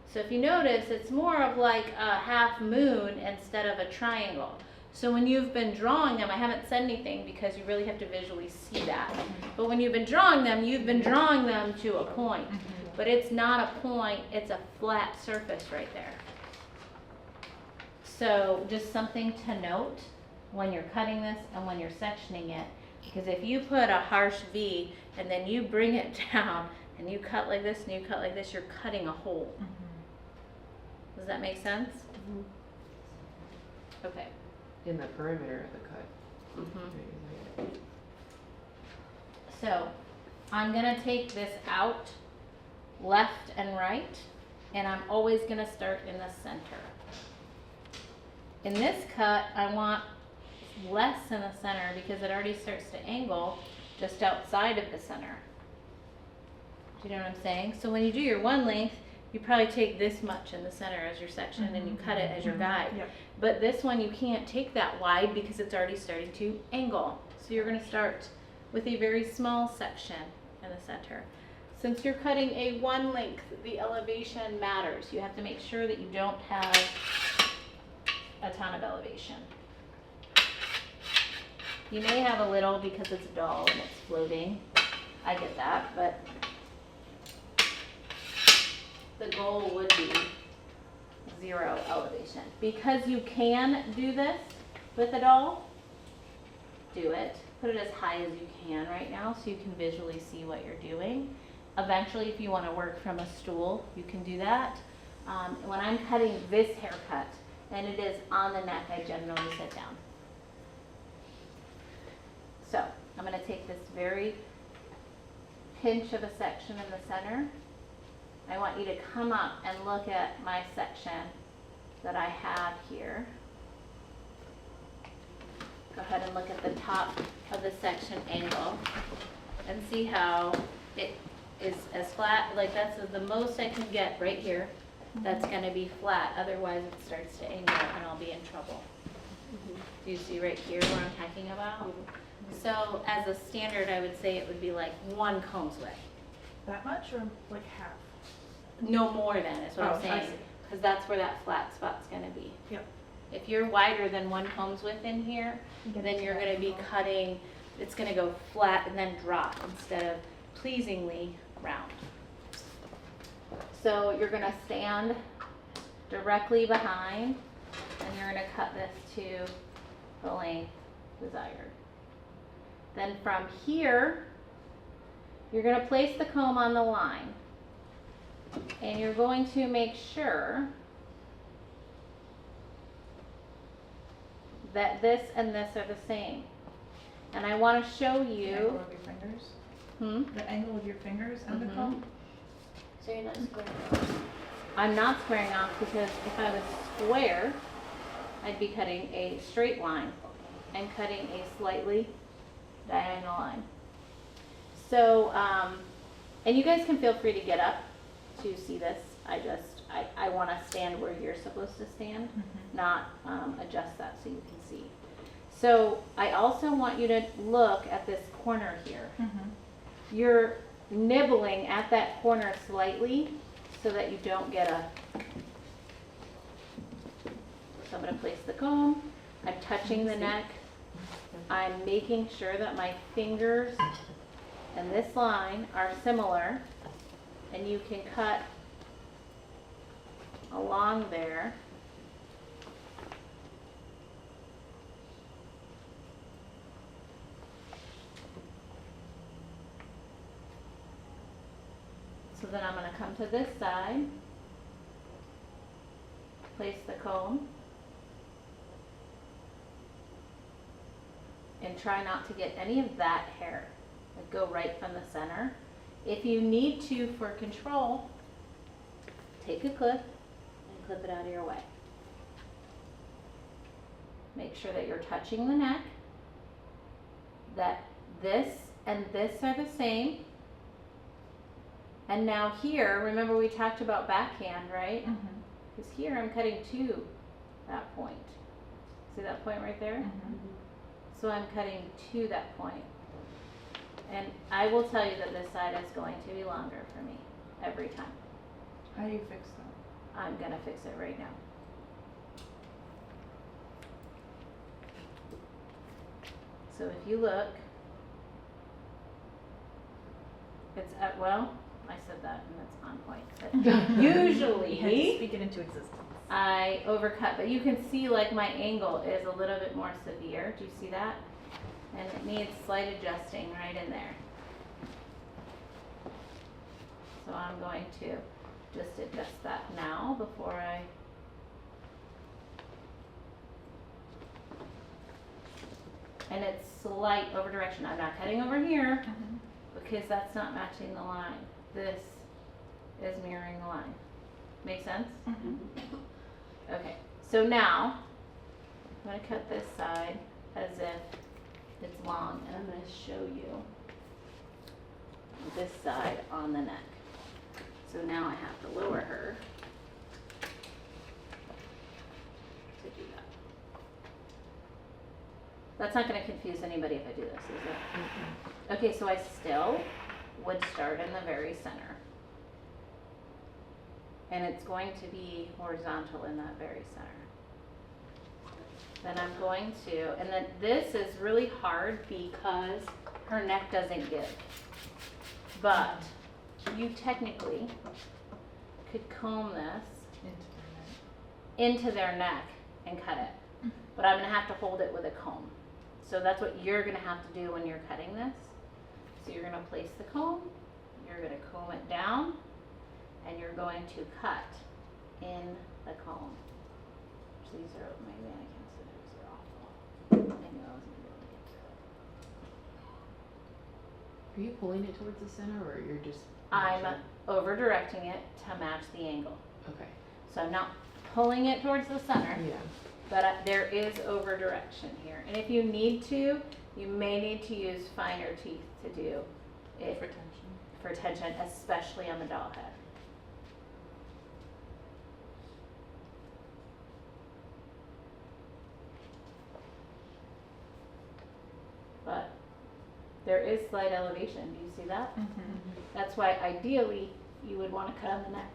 So if you notice, it's more of like a half moon instead of a triangle. So when you've been drawing them, I haven't said anything because you really have to visually see that. But when you've been drawing them, you've been drawing them to a point. But it's not a point, it's a flat surface right there. So just something to note when you're cutting this and when you're sectioning it. Because if you put a harsh V and then you bring it down and you cut like this and you cut like this, you're cutting a hole. Does that make sense? Okay. In the perimeter of the cut. Mm-hmm. So I'm gonna take this out left and right, and I'm always gonna start in the center. In this cut, I want less in the center because it already starts to angle just outside of the center. Do you know what I'm saying? So when you do your one length, you probably take this much in the center as your section and you cut it as your guide. Yep. But this one you can't take that wide because it's already starting to angle. So you're going to start with a very small section in the center. Since you're cutting a one length, the elevation matters. You have to make sure that you don't have a ton of elevation. You may have a little because it's dull and it's floating. I get that, but the goal would be 0 elevation. Because you can do this with a doll, do it. Put it as high as you can right now so you can visually see what you're doing. Eventually, if you want to work from a stool, you can do that. When I'm cutting this haircut and it is on the neck, I generally sit down. So I'm going to take this very pinch of a section in the center. I want you to come up and look at my section that I have here. Go ahead and look at the top of the section angle and see how it is as flat, like that's the most I can get right here. That's gonna be flat, otherwise it starts to angle and I'll be in trouble. Do you see right here what I'm talking about? So as a standard, I would say it would be like 1 comb's width. That much or like half? No more than is what Oh, I'm I saying, see. because that's where that flat spot's gonna be. Yep. If you're wider than 1 comb's width in here, then you're gonna be cutting, it's gonna go flat and then drop instead of pleasingly round. So you're gonna stand directly behind and you're gonna cut this to the length desired. Then from here, you're gonna place the comb on the line. And you're going to make sure that this and this are the same. And I want to show The angle you, of your fingers? The angle of your fingers and the Mhm. comb? So you're not square. I'm not squaring off because if I was square, I'd be cutting a straight line and cutting a slightly diagonal line. So, and you guys can feel free to get up to see this. I want to stand where you're supposed to stand, not adjust that so you can see. So I also want you to look at this corner here. Mhm. You're nibbling at that corner slightly so that you don't get a. So I'm gonna place the comb, I'm touching the neck, I'm making sure that my fingers and this line are similar, and you can cut along there. So then I'm gonna come to this side, place the comb, and try not to get any of that hair. Like go right from the center. If you need to for control, take a clip and clip it out of your way. Make sure that you're touching the neck, that this and this are the same. And now here, remember we talked about backhand, right? Mhm. Because here I'm cutting to that point. See that point right there? Mhm. So I'm cutting to that point. And I will tell you that this side is going to be longer for me every time. How do you fix that? I'm gonna fix it right now. So if you look, it's at, well, I said that and it's on point. But You had to usually speak it into existence. I overcut, but you can see like my angle is a little bit more severe. Do you see that? And it needs slight adjusting right in there. So I'm going to just adjust that now before I. And it's slight over direction. I'm not cutting over here Mhm. because that's not matching the line. This is mirroring the line. Make sense? Mhm. Okay, so now I'm gonna cut this side as if it's long, and I'm gonna show you this side on the neck. So now I have to lower her to do that. That's not gonna confuse anybody if I do this, is it? Okay, so I still would start in the very center. And it's going to be horizontal in that very center. Then I'm going to, and then this is really hard because her neck doesn't give. But you technically could comb this into their neck and cut it. But I'm gonna have to hold it with a comb. So that's what you're gonna have to do when you're cutting this. So you're gonna place the comb, you're gonna comb it down, and you're going to cut in the comb. So these are my mannequin scissors are awful. I knew I wasn't gonna be able to get through it. Are you pulling it towards the center or you're just? I'm over directing it to match the angle. Okay. So I'm not pulling it towards the center, Yeah. but there is over direction here. And if you need to, you may need to use finer teeth to do it for tension, especially on the doll head. But there is slight elevation. Do you see that? Mhm. That's why ideally you would want to cut on the neck.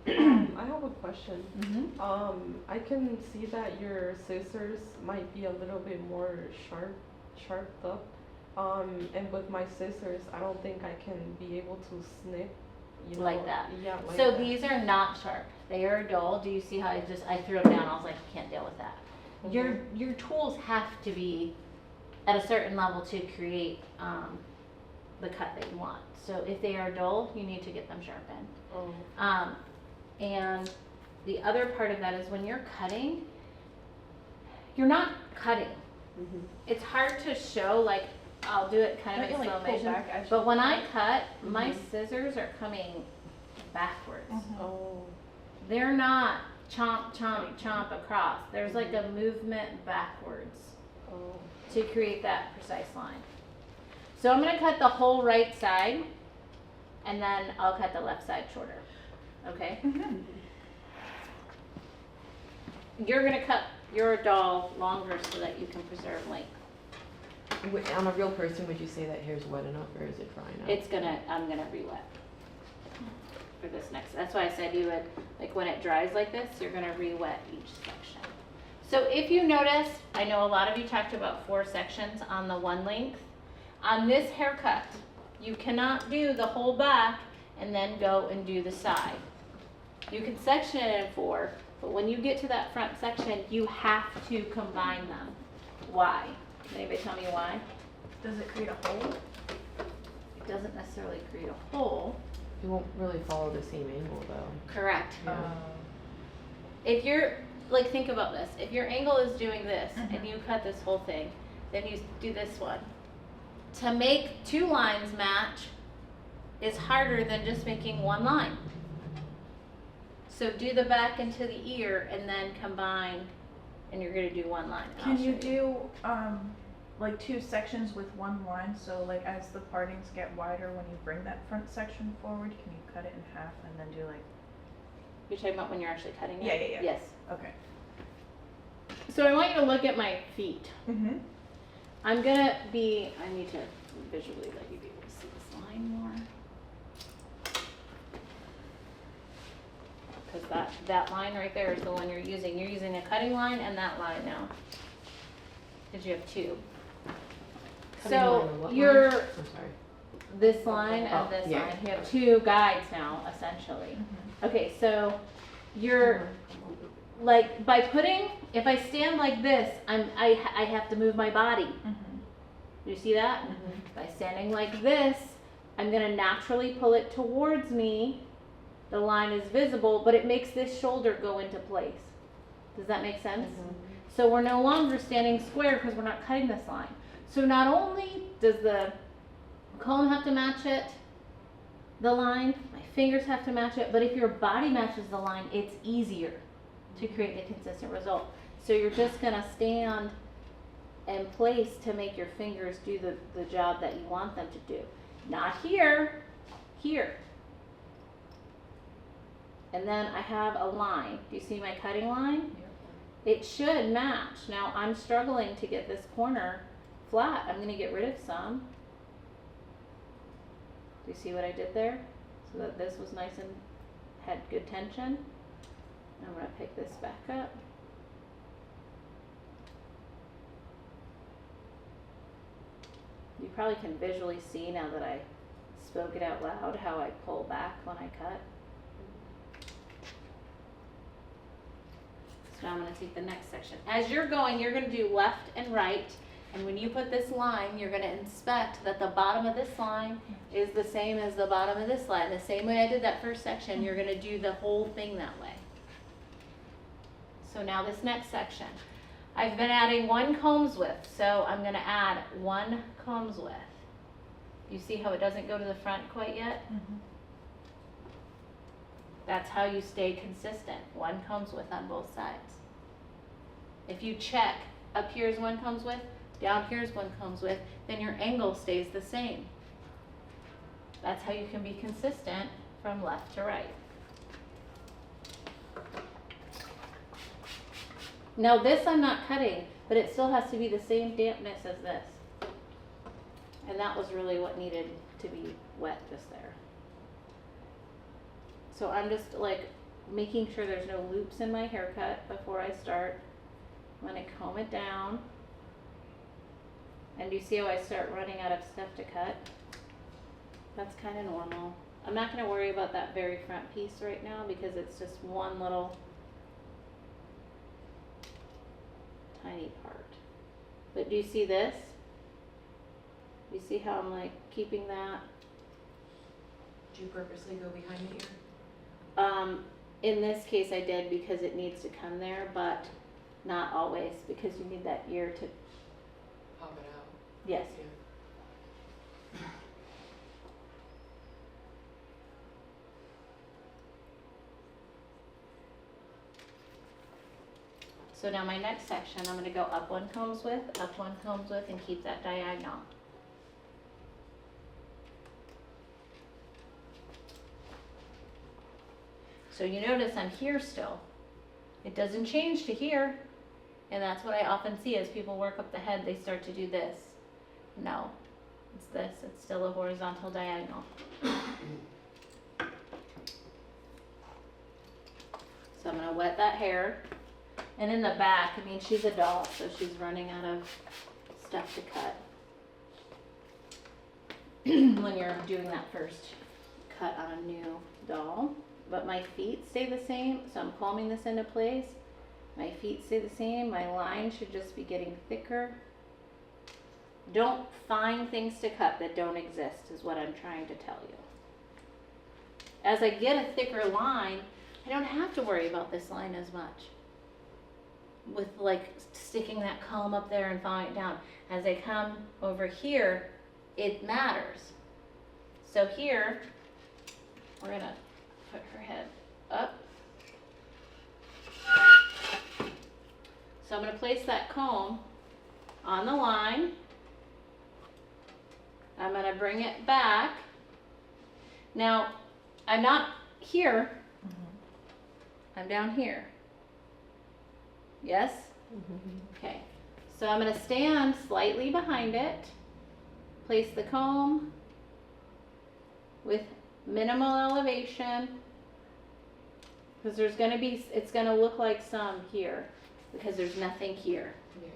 I have a question. Mm-hmm. I can see that your scissors might be a little bit more sharped up. And with my scissors, I don't think I can be able to snip, you know. Like that. Yeah, like So that. these are not sharp. They are dull. Do you see how I threw them down? I was like, I can't deal with that. Your tools have to be at a certain level to create the cut that you want. So if they are dull, you need to get them sharpened. Oh. And the other part of that is when you're cutting, you're not cutting. Mhm. It's hard to show, like, I'll do it kind of Don't in you, slow like, pull motion. back as But you when cut? I cut, my Mhm. scissors are coming backwards. Mhm. Oh. They're not chomp, chomp, chomp across. There's like a movement backwards Oh. to create that precise line. So I'm gonna cut the whole right side, and then I'll cut the left side shorter, okay? Mhm. You're gonna cut your doll longer so that you can preserve length. On a real person, would you say that hair's wet enough or is it dry enough? I'm gonna re-wet for this next, that's why I said you would, like when it dries like this, you're gonna re-wet each section. So if you notice, I know a lot of you talked about 4 sections on the one length. On this haircut, you cannot do the whole back and then go and do the side. You can section it in 4, but when you get to that front section, you have to combine them. Why? Can anybody tell me why? Does it create a hole? It doesn't necessarily create a hole. It won't really follow the same angle though. Correct. Yeah. If you're, like, think about this. If your angle is doing this and Mhm. you cut this whole thing, then you do this one. To make 2 lines match is harder than just making 1 line. So do the back into the ear and then combine, and you're gonna do 1 line. And Can I'll you show do, like 2 sections with 1 line, so like as the partings get wider, when you bring that front section forward, can you cut it in half and then do like, You're talking about when you're actually cutting it? Yeah, yeah, yeah. Yes. okay. So I want you to look at my feet. Mm-hmm. I need to visually let you be able to see this line more. Because that line right there is the one you're using. You're using a cutting line and that line now. Because you have 2. Cutting line So and what you're line? I'm sorry. this line Oh, and this yeah. line. You have 2 guides now, essentially. Okay, so you're like by putting. If I stand like this, I have to move my body. Mm-hmm. Do you see that? By standing like this, I'm gonna naturally pull it towards me. The line is visible, but it makes this shoulder go into place. Does that make sense? So we're no longer standing square because we're not cutting this line. So not only does the comb have to match it, the line, my fingers have to match it, but if your body matches the line, it's easier to create a consistent result. So you're just gonna stand in place to make your fingers do the job that you want them to do. Not here, here. And then I have a line. Do you see my cutting line? It should match. Now I'm struggling to get this corner flat. I'm gonna get rid of some. Do you see what I did there? So that this was nice and had good tension. I'm gonna pick this back up. You probably can visually see now that I spoke it out loud how I pull back when I cut. So now I'm gonna take the next section. As you're going, you're gonna do left and right. And when you put this line, you're gonna inspect that the bottom of this line is the same as the bottom of this line. The same way I did that first section, you're gonna do the whole thing that way. So now this next section. I've been adding 1 combs width, so I'm gonna add 1 combs width. You see how it doesn't go to the front quite yet? Mm-hmm. That's how you stay consistent. 1 combs width on both sides. If you check, up here's 1 combs width, down here's 1 combs width, then your angle stays the same. That's how you can be consistent from left to right. Now this I'm not cutting, but it still has to be the same dampness as this. And that was really what needed to be wet just there. So I'm just like making sure there's no loops in my haircut before I start. I'm gonna comb it down. And you see how I start running out of stuff to cut? That's kind of normal. I'm not gonna worry about that very front piece right now because it's just one little tiny part. But do you see this? You see how I'm like keeping that? Do you purposely go behind the ear? In this case I did because it needs to come there, but not always because you need that ear to, Pop it out. yes. Yeah. So now my next section, I'm gonna go up 1 combs width, up 1 combs width, and keep that diagonal. So you notice I'm here still. It doesn't change to here. And that's what I often see as people work up the head, they start to do this. No, it's this, it's still a horizontal diagonal. So I'm gonna wet that hair. And in the back, I mean, she's a doll, so she's running out of stuff to cut. When you're doing that first cut on a new doll. But my feet stay the same, so I'm combing this into place. My feet stay the same, my line should just be getting thicker. Don't find things to cut that don't exist, is what I'm trying to tell you. As I get a thicker line, I don't have to worry about this line as much. With like sticking that comb up there and following it down. As I come over here, it matters. So here, we're gonna put her head up. So I'm gonna place that comb on the line. I'm gonna bring it back. Now, I'm not here. I'm down here. Yes? Okay. So I'm gonna stand slightly behind it. Place the comb with minimal elevation. Because there's gonna be, it's gonna look like some here. Because there's nothing here. Yeah.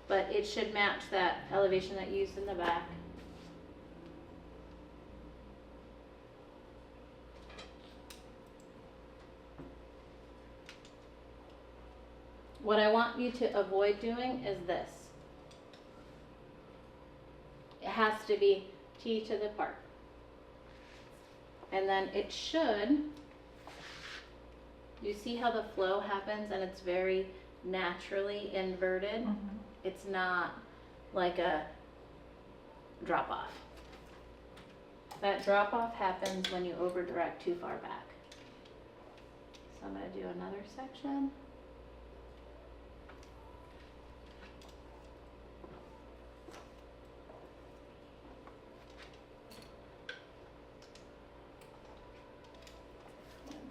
But it should match that elevation that you used in the back. What I want you to avoid doing is this. It has to be T to the part. And then it should, you see how the flow happens and it's very naturally inverted? It's not like a drop off. That drop off happens when you over direct too far back. So I'm going to do another section.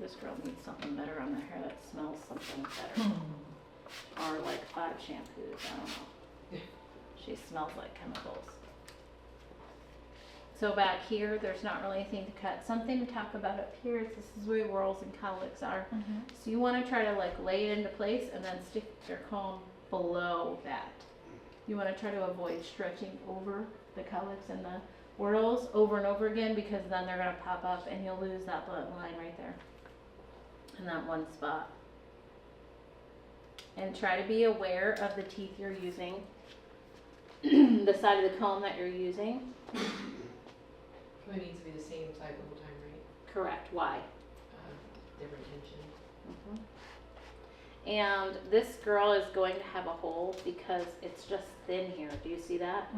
This girl needs something better on her hair that smells something better. Or like 5 shampoos, I don't know. She smells like chemicals. So back here, there's not really anything to cut. Something to talk about up here is this is where whorls and cowlicks are. So you want to try to like lay it into place and then stick your comb below that. You want to try to avoid stretching over the cowlicks and the whorls over and over again because then they're going to pop up and you'll lose that line right there. In that one spot. And try to be aware of the teeth you're using, the side of the comb that you're using. It needs to be the same side the whole time, right? Correct. Why? Different tension. And this girl is going to have a hole because it's just thin here. Do you see that?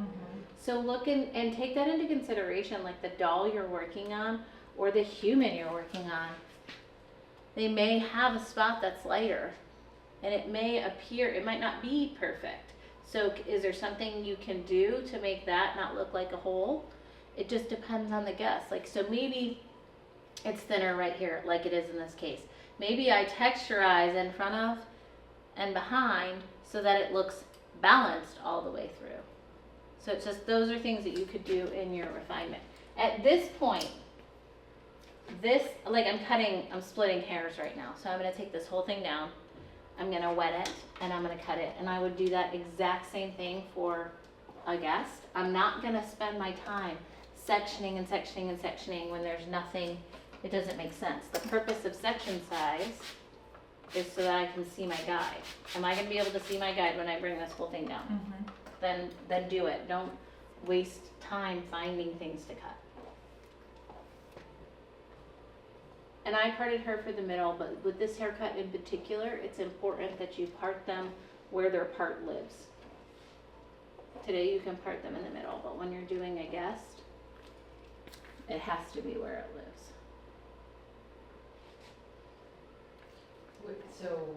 So look and take that into consideration, like the doll you're working on or the human you're working on. They may have a spot that's lighter and it may appear, it might not be perfect. So is there something you can do to make that not look like a hole? It just depends on the guest. Like, so maybe it's thinner right here, like it is in this case. Maybe I texturize in front of and behind so that it looks balanced all the way through. So it's just, those are things that you could do in your refinement. At this point, this, like I'm splitting hairs right now. So I'm going to take this whole thing down. I'm going to wet it and I'm going to cut it. And I would do that exact same thing for a guest. I'm not going to spend my time sectioning and sectioning and sectioning when there's nothing, it doesn't make sense. The purpose of section size is so that I can see my guide. Am I going to be able to see my guide when I bring this whole thing down? Then do it. Don't waste time finding things to cut. And I parted her for the middle, but with this haircut in particular, it's important that you part them where their part lives. Today you can part them in the middle, but when you're doing a guest, it has to be where it lives. So,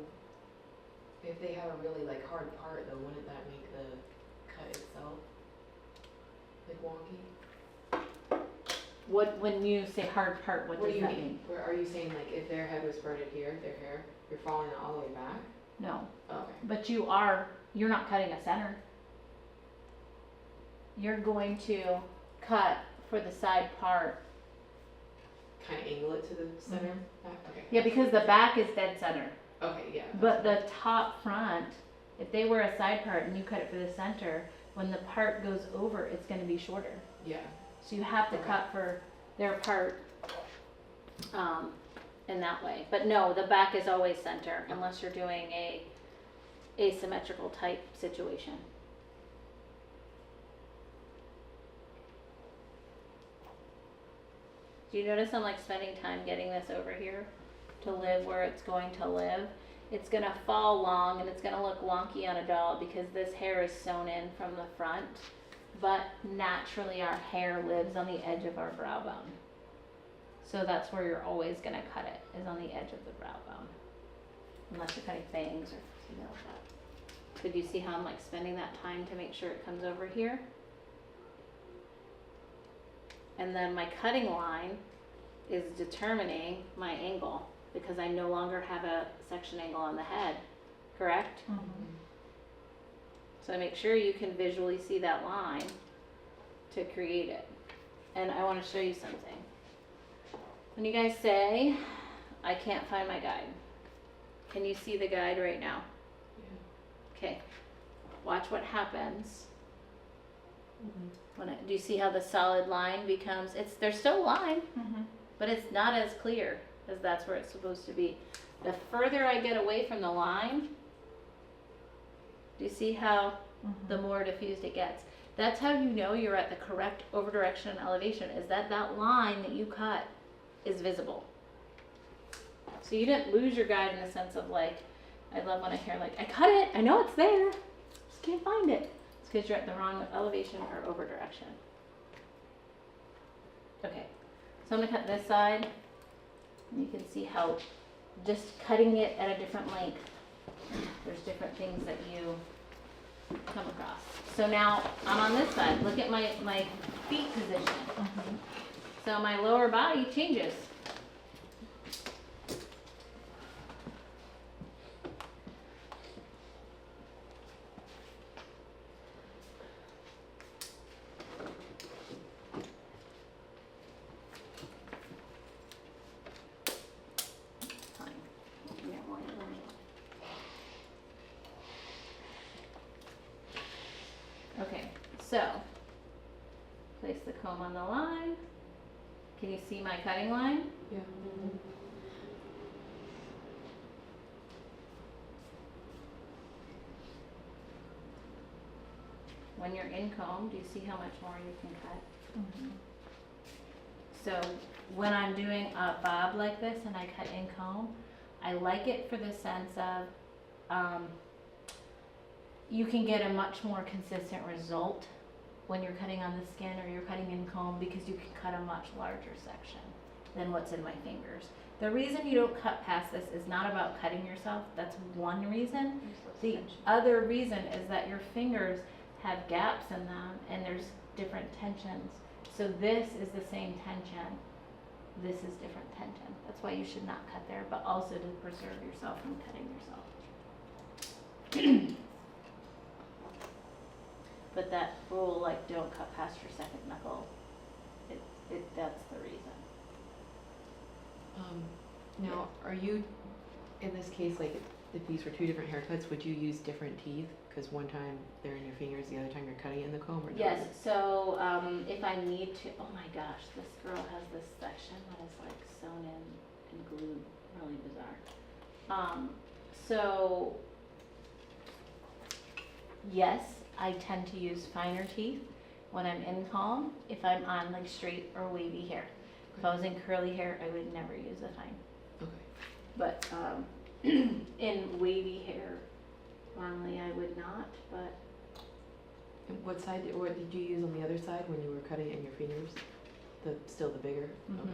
if they have a really like hard part though, wouldn't that make the cut itself like wonky? What, when you say hard part, what What does do you that mean? mean? Where are you saying like if their head was parted here, their hair, you're following it all the way back? No, Okay. but you're not cutting a center. You're going to cut for the side part. Kind of angle it to the center back. Okay. Yeah, because the back is dead center. Okay, yeah. But the top front, if they were a side part and you cut it for the center, when the part goes over, it's gonna be shorter. Yeah. So you have to Okay. cut for their part, in that way. But no, the back is always center unless you're doing a asymmetrical type situation. Do you notice I'm like spending time getting this over here to live where it's going to live? It's gonna fall long and it's gonna look wonky on a doll because this hair is sewn in from the front, but naturally our hair lives on the edge of our brow bone. So that's where you're always gonna cut it, is on the edge of the brow bone. Unless you're cutting bangs or something like that. Could you see how I'm like spending that time to make sure it comes over here? And then my cutting line is determining my angle because I no longer have a section angle on the head, correct? So make sure you can visually see that line to create it. And I want to show you something. When you guys say, I can't find my guide, can you see the guide right now? Okay, watch what happens. Do you see how the solid line becomes, there's still a line, but it's not as clear as that's where it's supposed to be. The further I get away from the line, do you see how the more diffused it gets? That's how you know you're at the correct over direction and elevation, is that line that you cut is visible. So you didn't lose your guide in the sense of like, I love when I hear like, I cut it, I know it's there, just can't find it. It's because you're at the wrong elevation or over direction. Okay, so I'm gonna cut this side. And you can see how just cutting it at a different length, there's different things that you come across. So now I'm on this side. Look at my feet position. So my lower body changes. Fine. Yeah, well, let me- Okay, so place the comb on the line. Can you see my cutting line? Yeah. When you're in comb, do you see how much more you can cut? So when I'm doing a bob like this and I cut in comb, I like it for the sense of you can get a much more consistent result when you're cutting on the skin or you're cutting in comb because you can cut a much larger section than what's in my fingers. The reason you don't cut past this is not about cutting yourself, that's one reason. The other reason is that your fingers have gaps in them and there's different tensions. So this is the same tension, this is different tension. That's why you should not cut there, but also to preserve yourself from cutting yourself. But that rule, like, don't cut past your second knuckle, that's the reason. Now, are you, in this case, like, if these were two different haircuts, would you use different teeth? Because one time they're in your fingers, the other time you're cutting it in the comb, or no? Yes, so, if I need to, oh my gosh, this girl has this section that is like sewn in and glued, really bizarre. So, yes, I tend to use finer teeth when I'm in comb, if I'm on like straight or wavy hair. If I was in curly hair, I would never use a fine. Okay. But, in wavy hair, normally I would not, but And what side, what did you use on the other side when you were cutting it in your fingers? Still the bigger? Okay.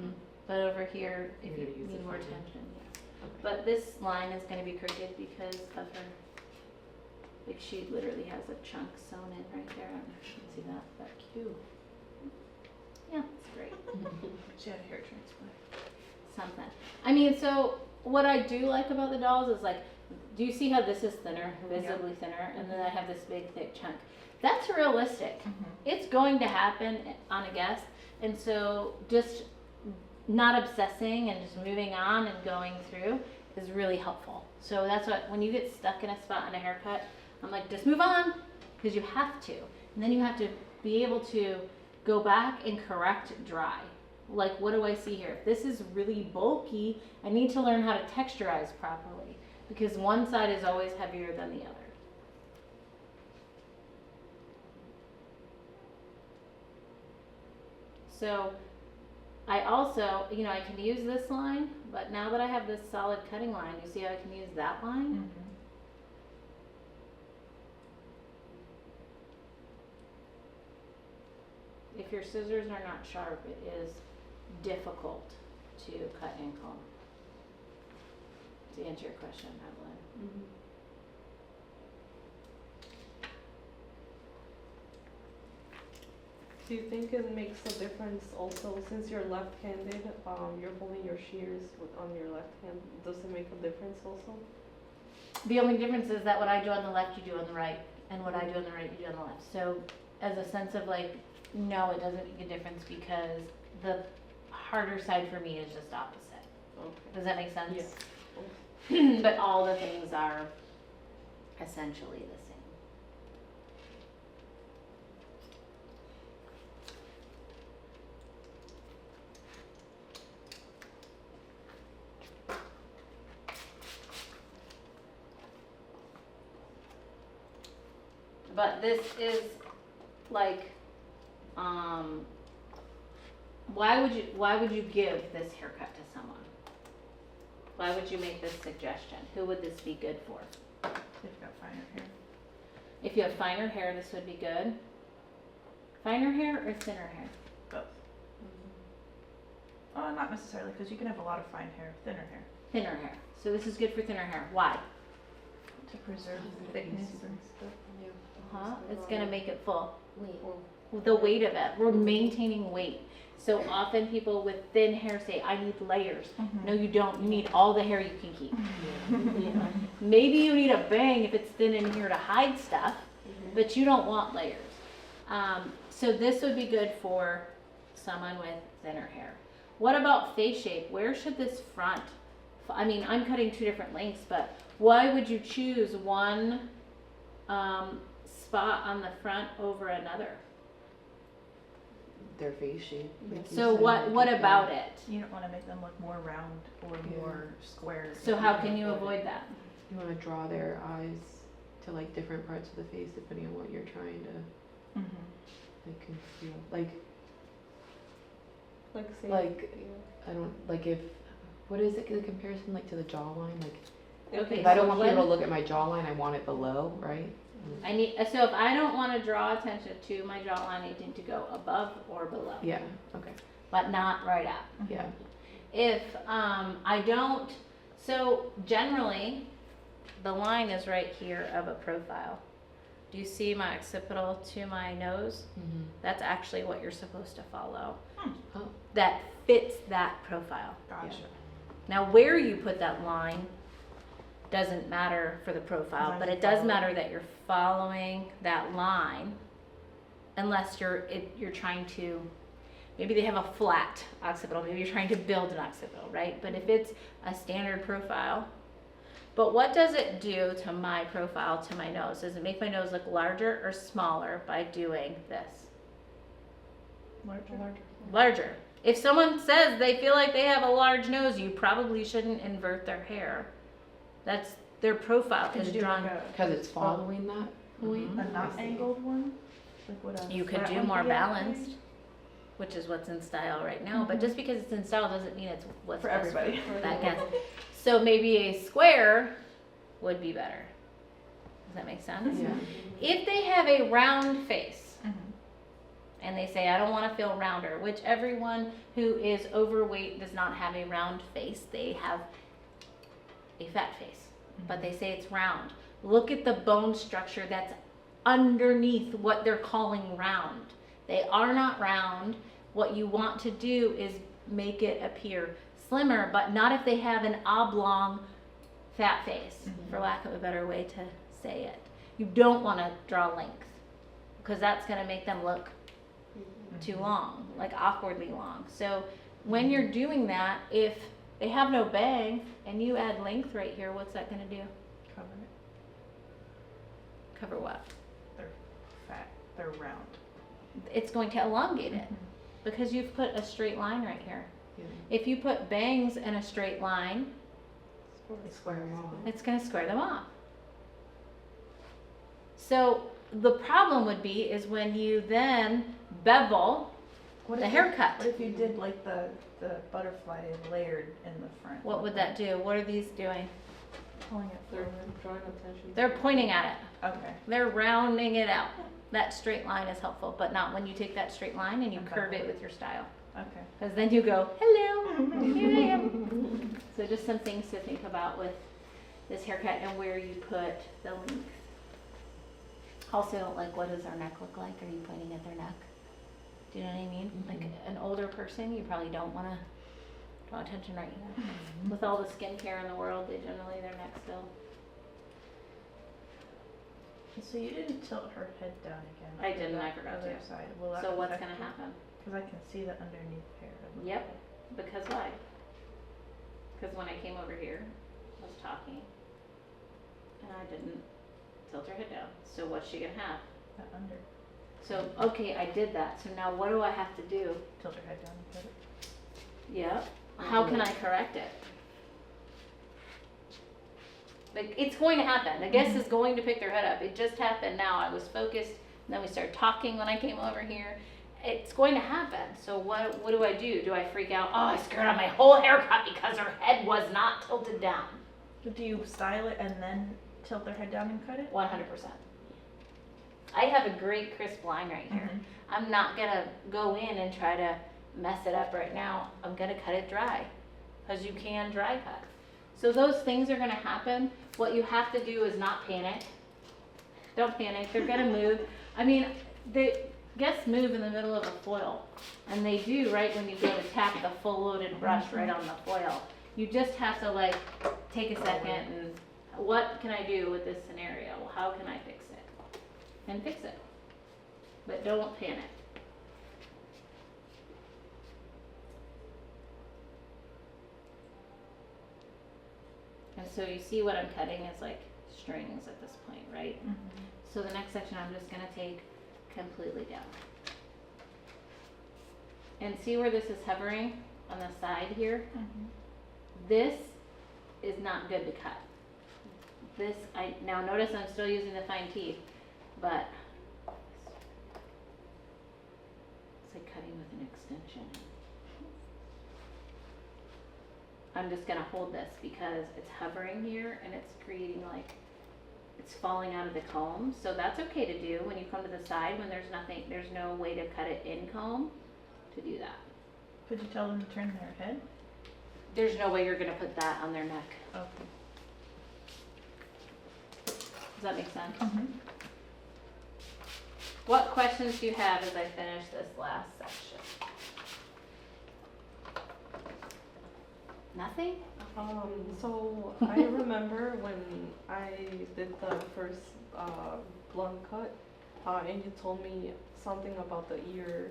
But over here, if You're you gonna use need the more finer. tension, yeah. Okay. But this line is gonna be crooked because of her, like she literally has a chunk sewn in right there. I don't know if you can see that, but cute. Yeah, it's great. She had a hair transplant. Something. I mean, so what I do like about the dolls is like do you see how this is thinner, visibly thinner, and then I have this big thick chunk? That's realistic. It's going to happen on a guess, and so just not obsessing and just moving on and going through is really helpful. So that's what, when you get stuck in a spot in a haircut, I'm like, just move on, because you have to. And then you have to be able to go back and correct dry. Like, what do I see here? If this is really bulky, I need to learn how to texturize properly, because one side is always heavier than the other. So I also, you know, I can use this line, but now that I have this solid cutting line, you see how I can use that line? If your scissors are not sharp, it is difficult to cut and comb. To answer your question, Evelyn. Do you think it makes a difference also, since you're left-handed, you're holding your shears on your left hand, does it make a difference also? The only difference is that what I do on the left, you do on the right, and what I do on the right, you do on the left. So as a sense of like, no, it doesn't make a difference, because the harder side for me is just opposite. Okay. Does that make sense? Yeah. But all the things are essentially the same. But this is like, why would you give this haircut to someone? Why would you make this suggestion? Who would this be good for? They've got finer hair. If you have finer hair, this would be good. Finer hair or thinner hair? Both. Not necessarily, because you can have a lot of fine hair, thinner hair, Thinner hair. So this is good for thinner hair. Why? to preserve the thickness and stuff. Huh? It's gonna make it full. The weight of it. We're maintaining weight. So often people with thin hair say, I need layers. No, you don't. You need all the hair you can keep. Maybe you need a bang if it's thin in here to hide stuff, but you don't want layers. So this would be good for someone with thinner hair. What about face shape? Where should this front? I mean, I'm cutting two different lengths, but why would you choose one spot on the front over another? Their face shape. like you So said, what like if about they're- it? You don't want to make them look more round or more square. So how can you avoid that? You want to draw their eyes to like different parts of the face depending on what you're trying to like conceal. Like say, Like, yeah. I don't like if what is it the comparison like to the jawline? Like Okay, if I don't so want people to when- look at my jawline, I want it below, right? So if I don't want to draw attention to my jawline, I need to go above or below, Yeah. Okay. but not right up. Yeah. If I don't, so generally, the line is right here of a profile. Do you see my occipital to my nose? Mm-hmm. That's actually what you're supposed to follow. Oh. That fits that profile. Gotcha. Now, where you put that line doesn't matter for the profile, long but as it you does follow matter that you're following that line, unless you're trying to, maybe they have a flat occipital, maybe you're trying to build an occipital, right? But if it's a standard profile, but what does it do to my profile, to my nose? Does it make my nose look larger or smaller by doing this? Larger. Larger. If someone says they feel like they have a large nose, you probably shouldn't invert their hair. That's their profile Could is you do drawn. like Because it's following that point. a not I see. angled one? Like what You could flat do one more be at, balanced, maybe? which is what's in style right now. But just because it's in style doesn't mean it's what's For best everybody. for that guest. So maybe a square would be better. Does that make sense? Yeah. If they have a round face, Mhm. and they say, I don't want to feel rounder, which everyone who is overweight does not have a round face. They have a fat face, but they say it's round. Look at the bone structure that's underneath what they're calling round. They are not round. What you want to do is make it appear slimmer, but not if they have an oblong fat face, Mhm. for lack of a better way to say it. You don't want to draw length, because that's going to make them look too long, like awkwardly long. So when you're doing that, if they have no bang and you add length right here, what's that going to do? Cover it. Cover what? They're fat. They're round. It's going to elongate it because you've put a straight line right here. Yeah. If you put bangs in a straight line, It's square off. it's going to square them off. So the problem would be is when you then bevel What the if haircut. What if you did like the butterfly layered in the front? What would that do? What are these doing? Pulling it They're forward. drawing attention. They're pointing at it. Okay. They're rounding it out. That straight line is helpful, but not when you take that straight line and you Okay. curve it with your style. Okay. Because then you go, hello, here I am. So just some things to think about with this haircut and where you put the length. Also, like, what does our neck look like? Are you pointing at their neck? Do you know what I mean? Like an older person, you probably don't want to draw attention right here. With all the skincare in the world, they generally, their neck still. So you didn't tilt her head down again. I for didn't, the I forgot other to. side. Will that So what's affect gonna it? happen? Cause I can see the underneath hair. a little Yep. bit. Because why? Because when I came over here, I was talking, and I didn't tilt her head down. So what's she gonna have? The under. So, okay, I did that. So now what do I have to do? Tilt her head down and put it. Yep. How can I correct it? Like, it's going to happen. The guest is going to pick their head up. It just happened now. I was focused, and then we started talking when I came over here. It's going to happen. So what do I do? Do I freak out? Oh, I screwed up my whole haircut because her head was not tilted down. But do you style it and then tilt their head down and cut it? 100%. I have a great crisp line right here. I'm not gonna go in and try to mess it up right now. I'm gonna cut it dry, because you can dry cut. So those things are gonna happen. What you have to do is not panic. Don't panic, they're gonna move. I mean, the guests move in the middle of a foil, and they do right when you go to tap the full loaded brush right on the foil. You just have to like take a second and what can I do with this scenario? How can I fix it? And fix it. But don't panic. And so you see what I'm cutting is like strings at this point, right? So the next section I'm just gonna take completely down. And see where this is hovering on the side here? This is not good to cut. This, now notice I'm still using the fine teeth, but it's like cutting with an extension. I'm just gonna hold this because it's hovering here and it's creating like, it's falling out of the comb. So that's okay to do when you come to the side when there's nothing, there's no way to cut it in comb to do that. Could you tell them to turn their head? There's no way you're gonna put that on their neck. Okay. Does that make sense? What questions do you have as I finish this last section? Nothing? So I remember when I did the first blunt cut, and you told me something about the ear,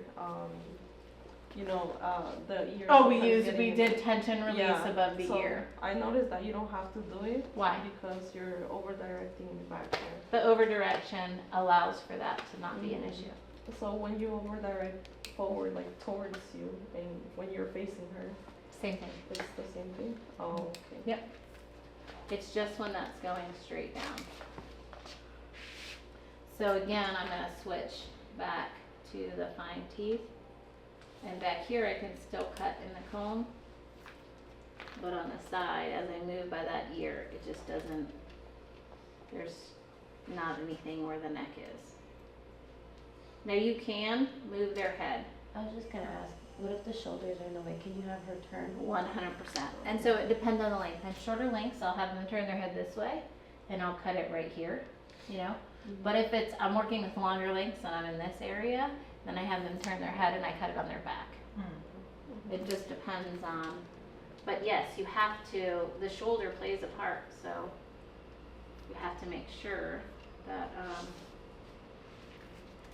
the ear. Oh, sometimes getting- did tension release Yeah, above the so ear. I noticed that you don't have to do it. Why? Because you're over directing back there. The over direction allows for that to not be an issue. So when you over direct forward, like towards you, and when you're facing her, Same thing. it's the same thing? Oh, okay. Yep. It's just when that's going straight down. So again, I'm gonna switch back to the fine teeth. And back here, I can still cut in the comb. But on the side, as I move by that ear, it just doesn't, there's not anything where the neck is. Now you can move their head. I was just gonna ask, what if the shoulders are in the way? Can you have her turn? 100%. And so it depends on the length. And shorter lengths, I'll have them turn their head this way and I'll cut it right here, you know? But if it's, I'm working with longer lengths and I'm in this area, then I have them turn their head and I cut it on their back. It just depends on But yes, you have to, the shoulder plays a part, so you have to make sure that,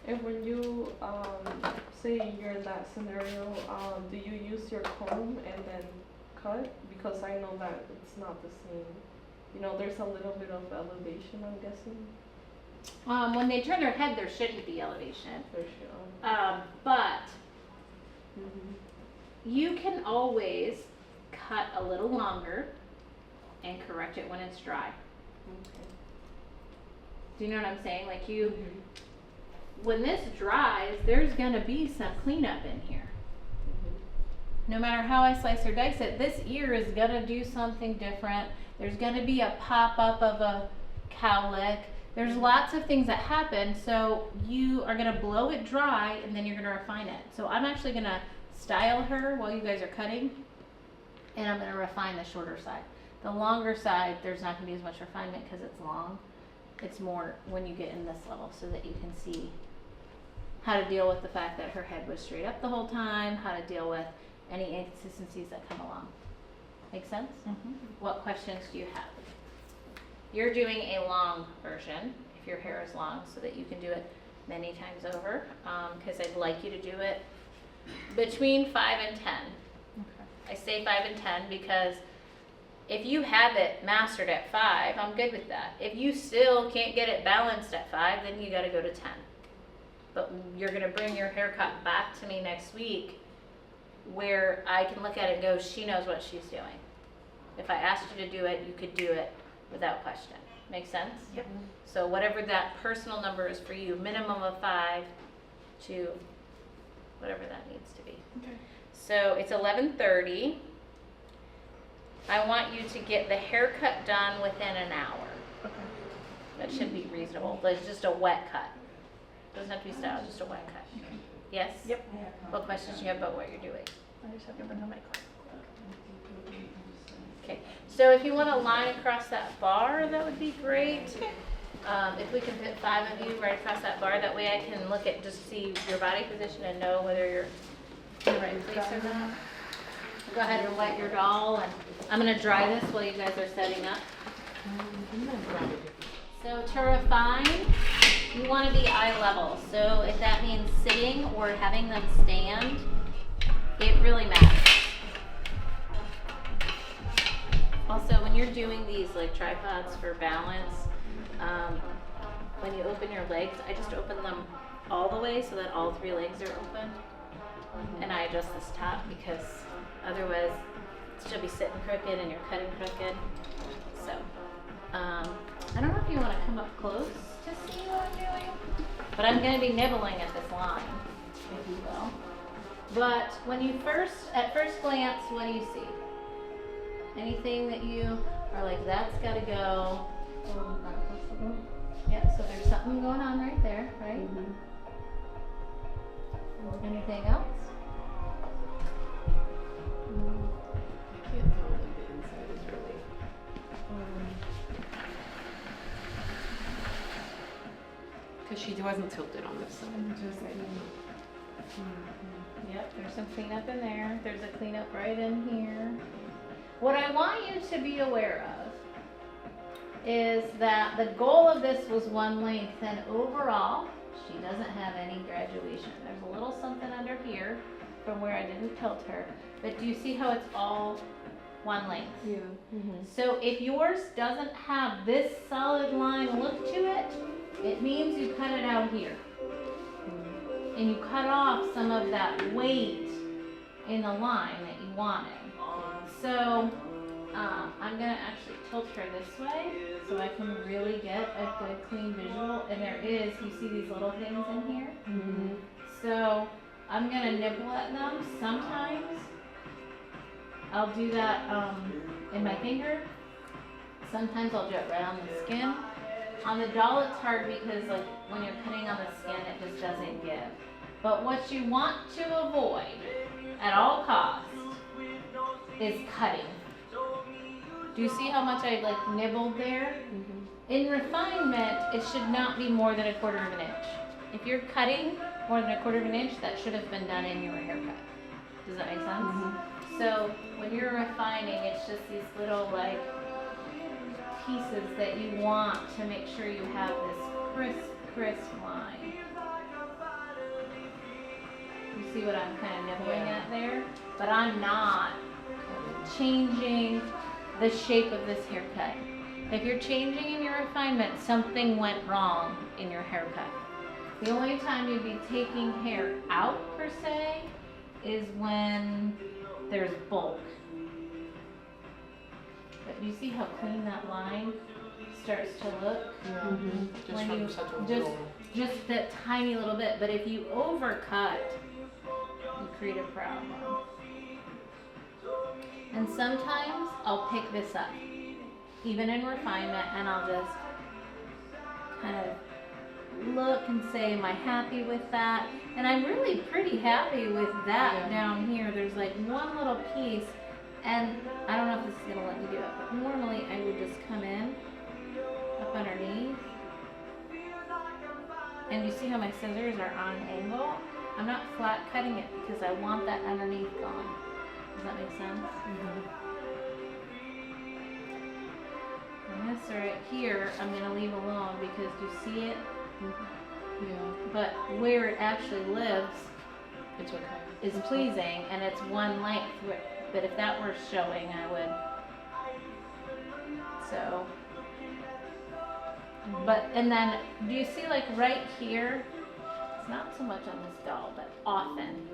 And when you, say you're in that scenario, do you use your comb and then cut? Because I know that it's not the same. You know, there's a little bit of elevation, I'm guessing. when they turn their head, there shouldn't be elevation. There should, But you can always cut a little longer and correct it when it's dry. okay. Do you know what I'm saying? Like you, when this dries, there's gonna be some cleanup in here. No matter how I slice or dice it, this ear is gonna do something different. There's gonna be a pop-up of a cowlick. There's lots of things that happen, so you are gonna blow it dry and then you're gonna refine it. So I'm actually gonna style her while you guys are cutting, and I'm gonna refine the shorter side. The longer side, there's not gonna be as much refinement because it's long. It's more when you get in this level so that you can see how to deal with the fact that her head was straight up the whole time, how to deal with any inconsistencies that come along. Make sense? What questions do you have? You're doing a long version, if your hair is long, so that you can do it many times over, because I'd like you to do it between 5 and 10. I say 5 and 10 because if you have it mastered at 5, I'm good with that. If you still can't get it balanced at 5, then you gotta go to 10. But you're gonna bring your haircut back to me next week where I can look at it and go, she knows what she's doing. If I asked you to do it, you could do it without question. Make sense? Yep. So whatever that personal number is for you, minimum of 5 to whatever that needs to be. Okay. So it's 11:30. I want you to get the haircut done within an hour. Okay. That should be reasonable. But it's just a wet cut. Doesn't have to be styled, just a wet cut. Yes? Yep. What questions do you have about what you're doing? I just have to bring on my card. Okay, so if you want a line across that bar, that would be great. If we can fit 5 of you right across that bar, that way I can look at, just see your body position and know whether you're in the right place or not. Go ahead and wet your doll, and I'm gonna dry this while you guys are setting up. So to refine, you wanna be eye level. So if that means sitting or having them stand, it really matters. Also, when you're doing these like tripods for balance, when you open your legs, I just open them all the way so that all 3 legs are open. And I adjust this top because otherwise she'll be sitting crooked and you're cutting crooked. So, I don't know if you want to come up close to see what I'm doing, but I'm going to be nibbling at this line, if you will. But when you at first glance, what do you see? Anything that you are like, that's got to go? Yep, so there's something going on right there, right? Anything else? I can't tell like the inside is really. Because she wasn't tilted on this side. Yep, there's some cleanup in there. There's a cleanup right in here. What I want you to be aware of is that the goal of this was one length, and overall, she doesn't have any graduation. There's a little something under here from where I didn't tilt her, but do you see how it's all one length? Yeah. So if yours doesn't have this solid line look to it, it means you cut it out here. And you cut off some of that weight in the line that you wanted. So I'm gonna actually tilt her this way so I can really get a good clean visual. And there is, you see these little things in here? So I'm gonna nibble at them. Sometimes I'll do that in my finger. Sometimes I'll do it right on the skin. On the doll it's hard because like when you're cutting on the skin it just doesn't give. But what you want to avoid at all costs is cutting. Do you see how much I like nibbled there? In refinement, it should not be more than 1/4 of an inch. If you're cutting more than 1/4 of an inch, that should have been done in your haircut. Does that make sense? So when you're refining, it's just these little like pieces that you want to make sure you have this crisp line. You see what I'm kind of nibbling Yeah. at there? But I'm not changing the shape of this haircut. If you're changing in your refinement, something went wrong in your haircut. The only time you'd be taking hair out per se is when there's bulk. But you see how clean that line starts to look? Mhm. Just When from you- such a just- little. Just that tiny little bit, but if you overcut, you create a problem. And sometimes I'll pick this up, even in refinement, and I'll just kind of look and say, am I happy with that? And I'm really pretty happy with that Yeah. down here. There's like one little piece, and I don't know if this is gonna let me do it, but normally I would just come in up underneath. And you see how my scissors are on an angle? I'm not flat cutting it because I want that underneath gone. Does that make sense? And this right here, I'm gonna leave alone because you see it, Yeah, but where it actually lives it's okay. is pleasing and it's one length. But if that were showing, I would. So. But, and then, do you see like right here? It's not so much on this doll, but often.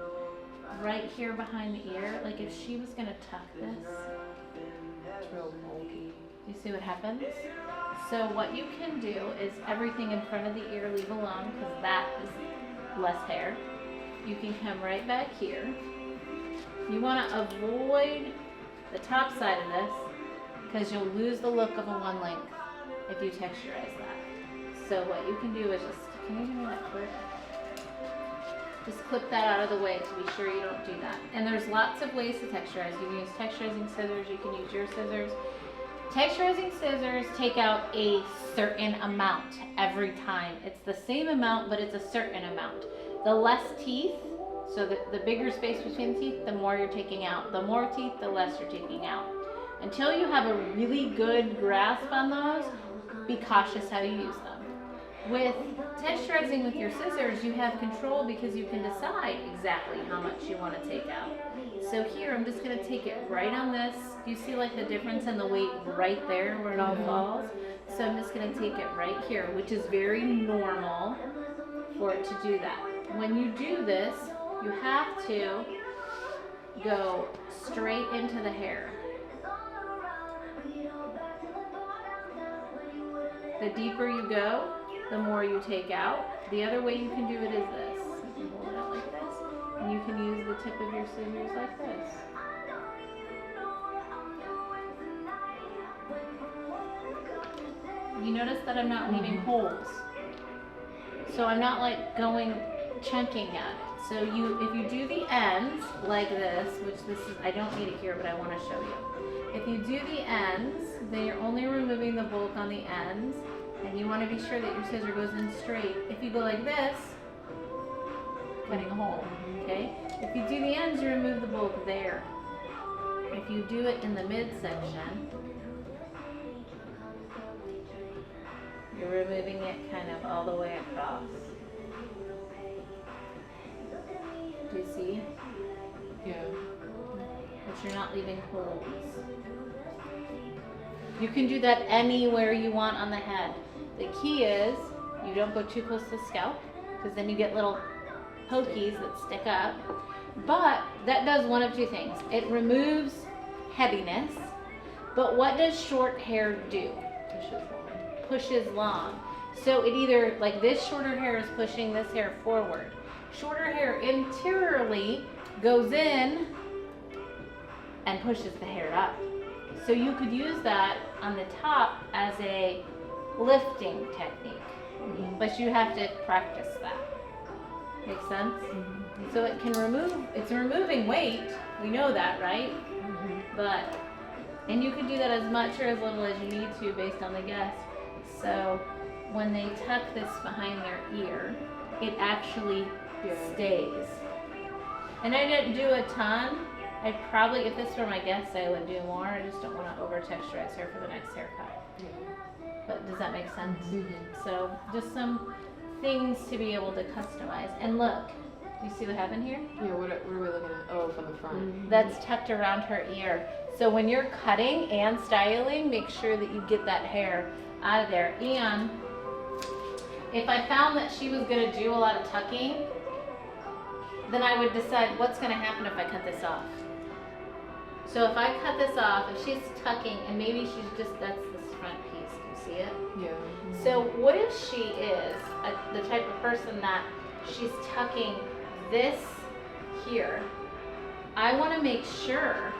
Right here behind the ear, like if she was gonna tuck this, It's real bulky. you see what happens? So what you can do is everything in front of the ear leave alone because that is less hair. You can come right back here. You want to avoid the top side of this because you'll lose the look of a one length if you texturize that. So what you can do is just, can you give me that clip? Just clip that out of the way to be sure you don't do that. And there's lots of ways to texturize. You can use texturizing scissors, you can use your scissors. Texturizing scissors take out a certain amount every time. It's the same amount, but it's a certain amount. The less teeth, so the bigger space between the teeth, the more you're taking out. The more teeth, the less you're taking out. Until you have a really good grasp on those, be cautious how you use them. With texturizing with your scissors, you have control because you can decide exactly how much you want to take out. So here, I'm just going to take it right on this. Do you see like the difference in the weight right there where it all falls? So I'm just going to take it right here, which is very normal for it to do that. When you do this, you have to go straight into the hair. The deeper you go, the more you take out. The other way you can do it is this. You can hold it out like this, and you can use the tip of your scissors like this. You notice that I'm not leaving holes. So I'm not like going chunking at it. So if you do the ends like this, which this is, I don't need it here, but I want to show you. If you do the ends, then you're only removing the bulk on the ends, and you want to be sure that your scissor goes in straight. If you go like this, cutting a hole, okay? If you do the ends, you remove the bulk there. If you do it in the midsection, you're removing it kind of all the way across. Do you see? Yeah. But you're not leaving holes. You can do that anywhere you want on the head. The key is you don't go too close to the scalp because then you get little pokies that stick up. But that does one of two things. It removes heaviness. But what does short hair do? Pushes long. So it either, like this shorter hair is pushing this hair forward. Shorter hair interiorly goes in and pushes the hair up. So you could use that on the top as a lifting technique, but you have to practice that. Make sense? So it can it's removing weight, we know that, right? But, and you can do that as much or as little as you need to based on the guest. So when they tuck this behind their ear, it actually stays. And I didn't do a ton I probably, if this were my guess, I would do more. I just don't want to over texturize her for the next haircut. But does that make sense? So just some things to be able to customize. And look, you see what happened here? Yeah, what are we looking at? Oh, from the front. That's tucked around her ear. So when you're cutting and styling, make sure that you get that hair out of there. And if I found that she was gonna do a lot of tucking, then I would decide what's gonna happen if I cut this off. So if I cut this off, if she's tucking and maybe she's just, that's this front piece, do you see it? Yeah. So what if she is the type of person that she's tucking this here? I want to make sure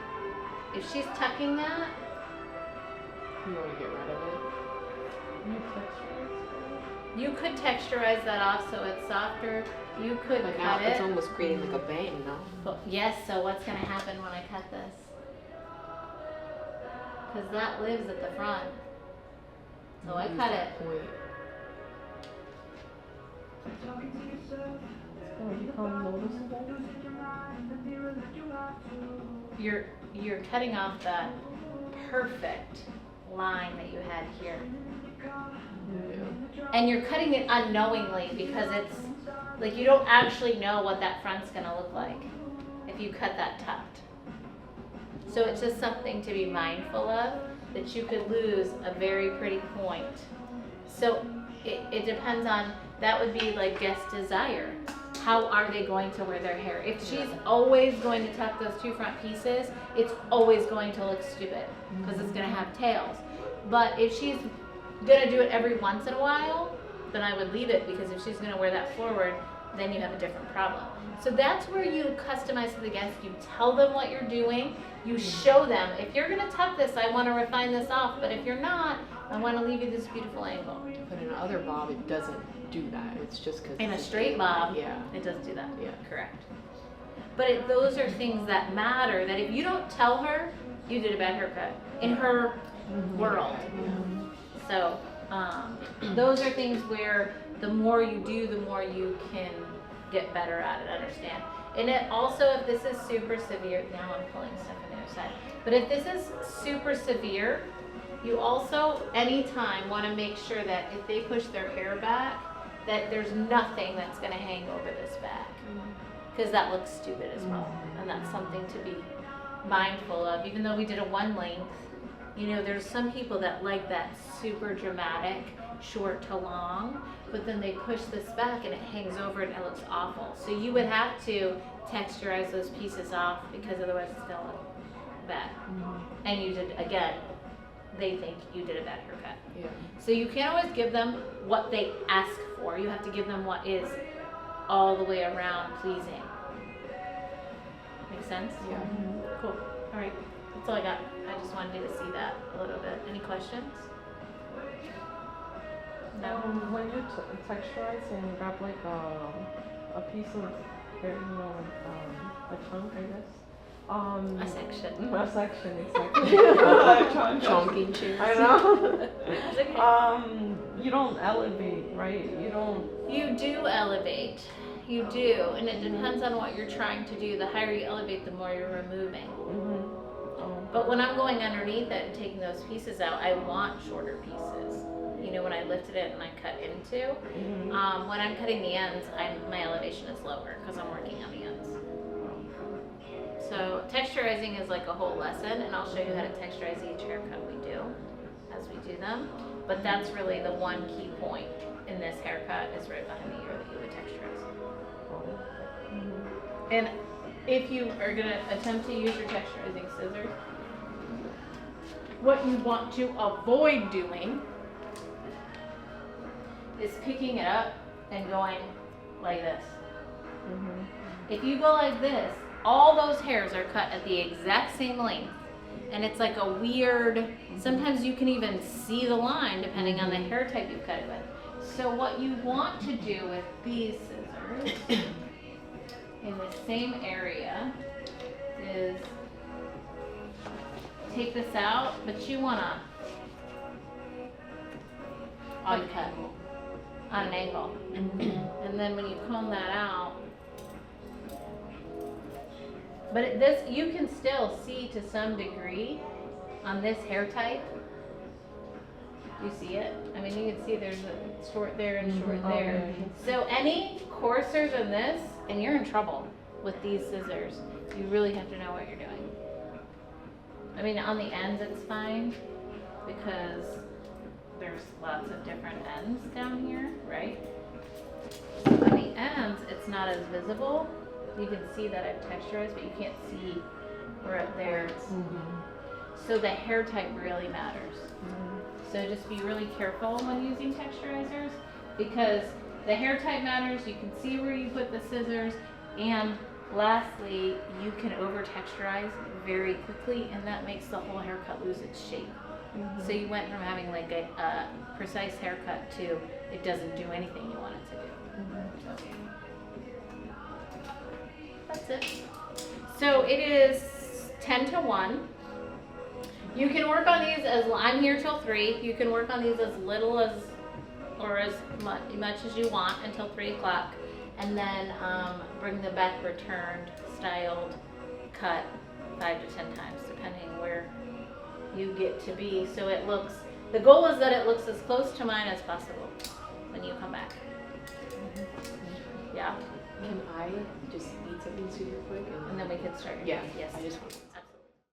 if she's tucking that, You want to get rid of it? you could texturize that off so it's softer. You could But now cut it's it. almost creating like a bang, no? But yes, so what's going to happen when I cut this? Because that lives at the front. So I Use cut that it. point. It's gonna become noticeable. You're cutting off that perfect line that you had here. Yeah. And you're cutting it unknowingly because it's like you don't actually know what that front's gonna look like if you cut that tucked. So it's just something to be mindful of, that you could lose a very pretty point. So it depends on, that would be like guest desire. How are they going to wear their hair? If she's always going to tuck those two front pieces, it's always going to look stupid because it's gonna have tails. But if she's gonna do it every once in a while, then I would leave it, because if she's gonna wear that forward, then you have a different problem. So that's where you customize to the guest. You tell them what you're doing. You show them, if you're gonna tuck this, I wanna refine this off, but if you're not, I wanna leave you this beautiful angle. But in another bob, it doesn't do that. It's just because. In a straight bob, Yeah. it does do that. Yeah. Correct. But those are things that matter, that if you don't tell her, you did a bad haircut in her world. So those are things where the more you do, the more you can get better at it, understand. And it also, if this is super severe, now I'm pulling stuff on the other side, but if this is super severe, you also anytime want to make sure that if they push their hair back, that there's nothing that's going to hang over this back, because that looks stupid as well. And that's something to be mindful of. Even though we did a one length, you know, there's some people that like that super dramatic short to long, but then they push this back and it hangs over and it looks awful. So you would have to texturize those pieces off, because otherwise it's gonna look bad. And you did, again, they think you did a bad haircut. Yeah. So you can't always give them what they ask for. You have to give them what is all the way around pleasing. Make sense? Yeah. Cool. All right. That's all I got. I just wanted you to see that a little bit. Any questions? No? When you texturize and grab like a piece of hair, you know, like a chunk, I guess. A section. A section, exactly. Chunking cheers. I know. It's okay. You don't elevate, right? You don't. You do elevate. You do. And it depends on what you're trying to do. The higher you elevate, the more you're removing. But when I'm going underneath it and taking those pieces out, I want shorter pieces. You know, when I lifted it and I cut into. When I'm cutting the ends, my elevation is lower because I'm working on the ends. So texturizing is like a whole lesson, and I'll show you how to texturize each haircut we do as we do them. But that's really the one key point in this haircut, is right behind the ear that you would texturize. And if you are going to attempt to use your texturizing scissors, what you want to avoid doing is picking it up and going like this. If you go like this, all those hairs are cut at the exact same length, and it's like a weird, sometimes you can even see the line depending on the hair type you cut it with. So what you want to do with these scissors in the same area is take this out, but you want to uncut on an angle. And then when you comb that out, But this, you can still see to some degree on this hair type. You see it? I mean, you can see there's a short there and short there. So any coarser than this, and you're in trouble with these scissors. You really have to know what you're doing. I mean, on the ends it's fine because there's lots of different ends down here, right? On the ends, it's not as visible. You can see that I've texturized, but you can't see right there. So the hair type really matters. So just be really careful when using texturizers because the hair type matters. You can see where you put the scissors, and lastly, you can over texturize very quickly, and that makes the whole haircut lose its shape. So you went from having like a precise haircut to it doesn't do anything you want it to do. That's it. So it is 10 to 1. You can work on these as, I'm here till 3. You can work on these as little as, or as much as you want until 3 o'clock. And then bring them back returned, styled, cut 5 to 10 times, depending where you get to be. So it looks, the goal is that it looks as close to mine as possible when you come back. Yeah, Can I just eat something super quick? and then we can start. Yeah, Yes. I just want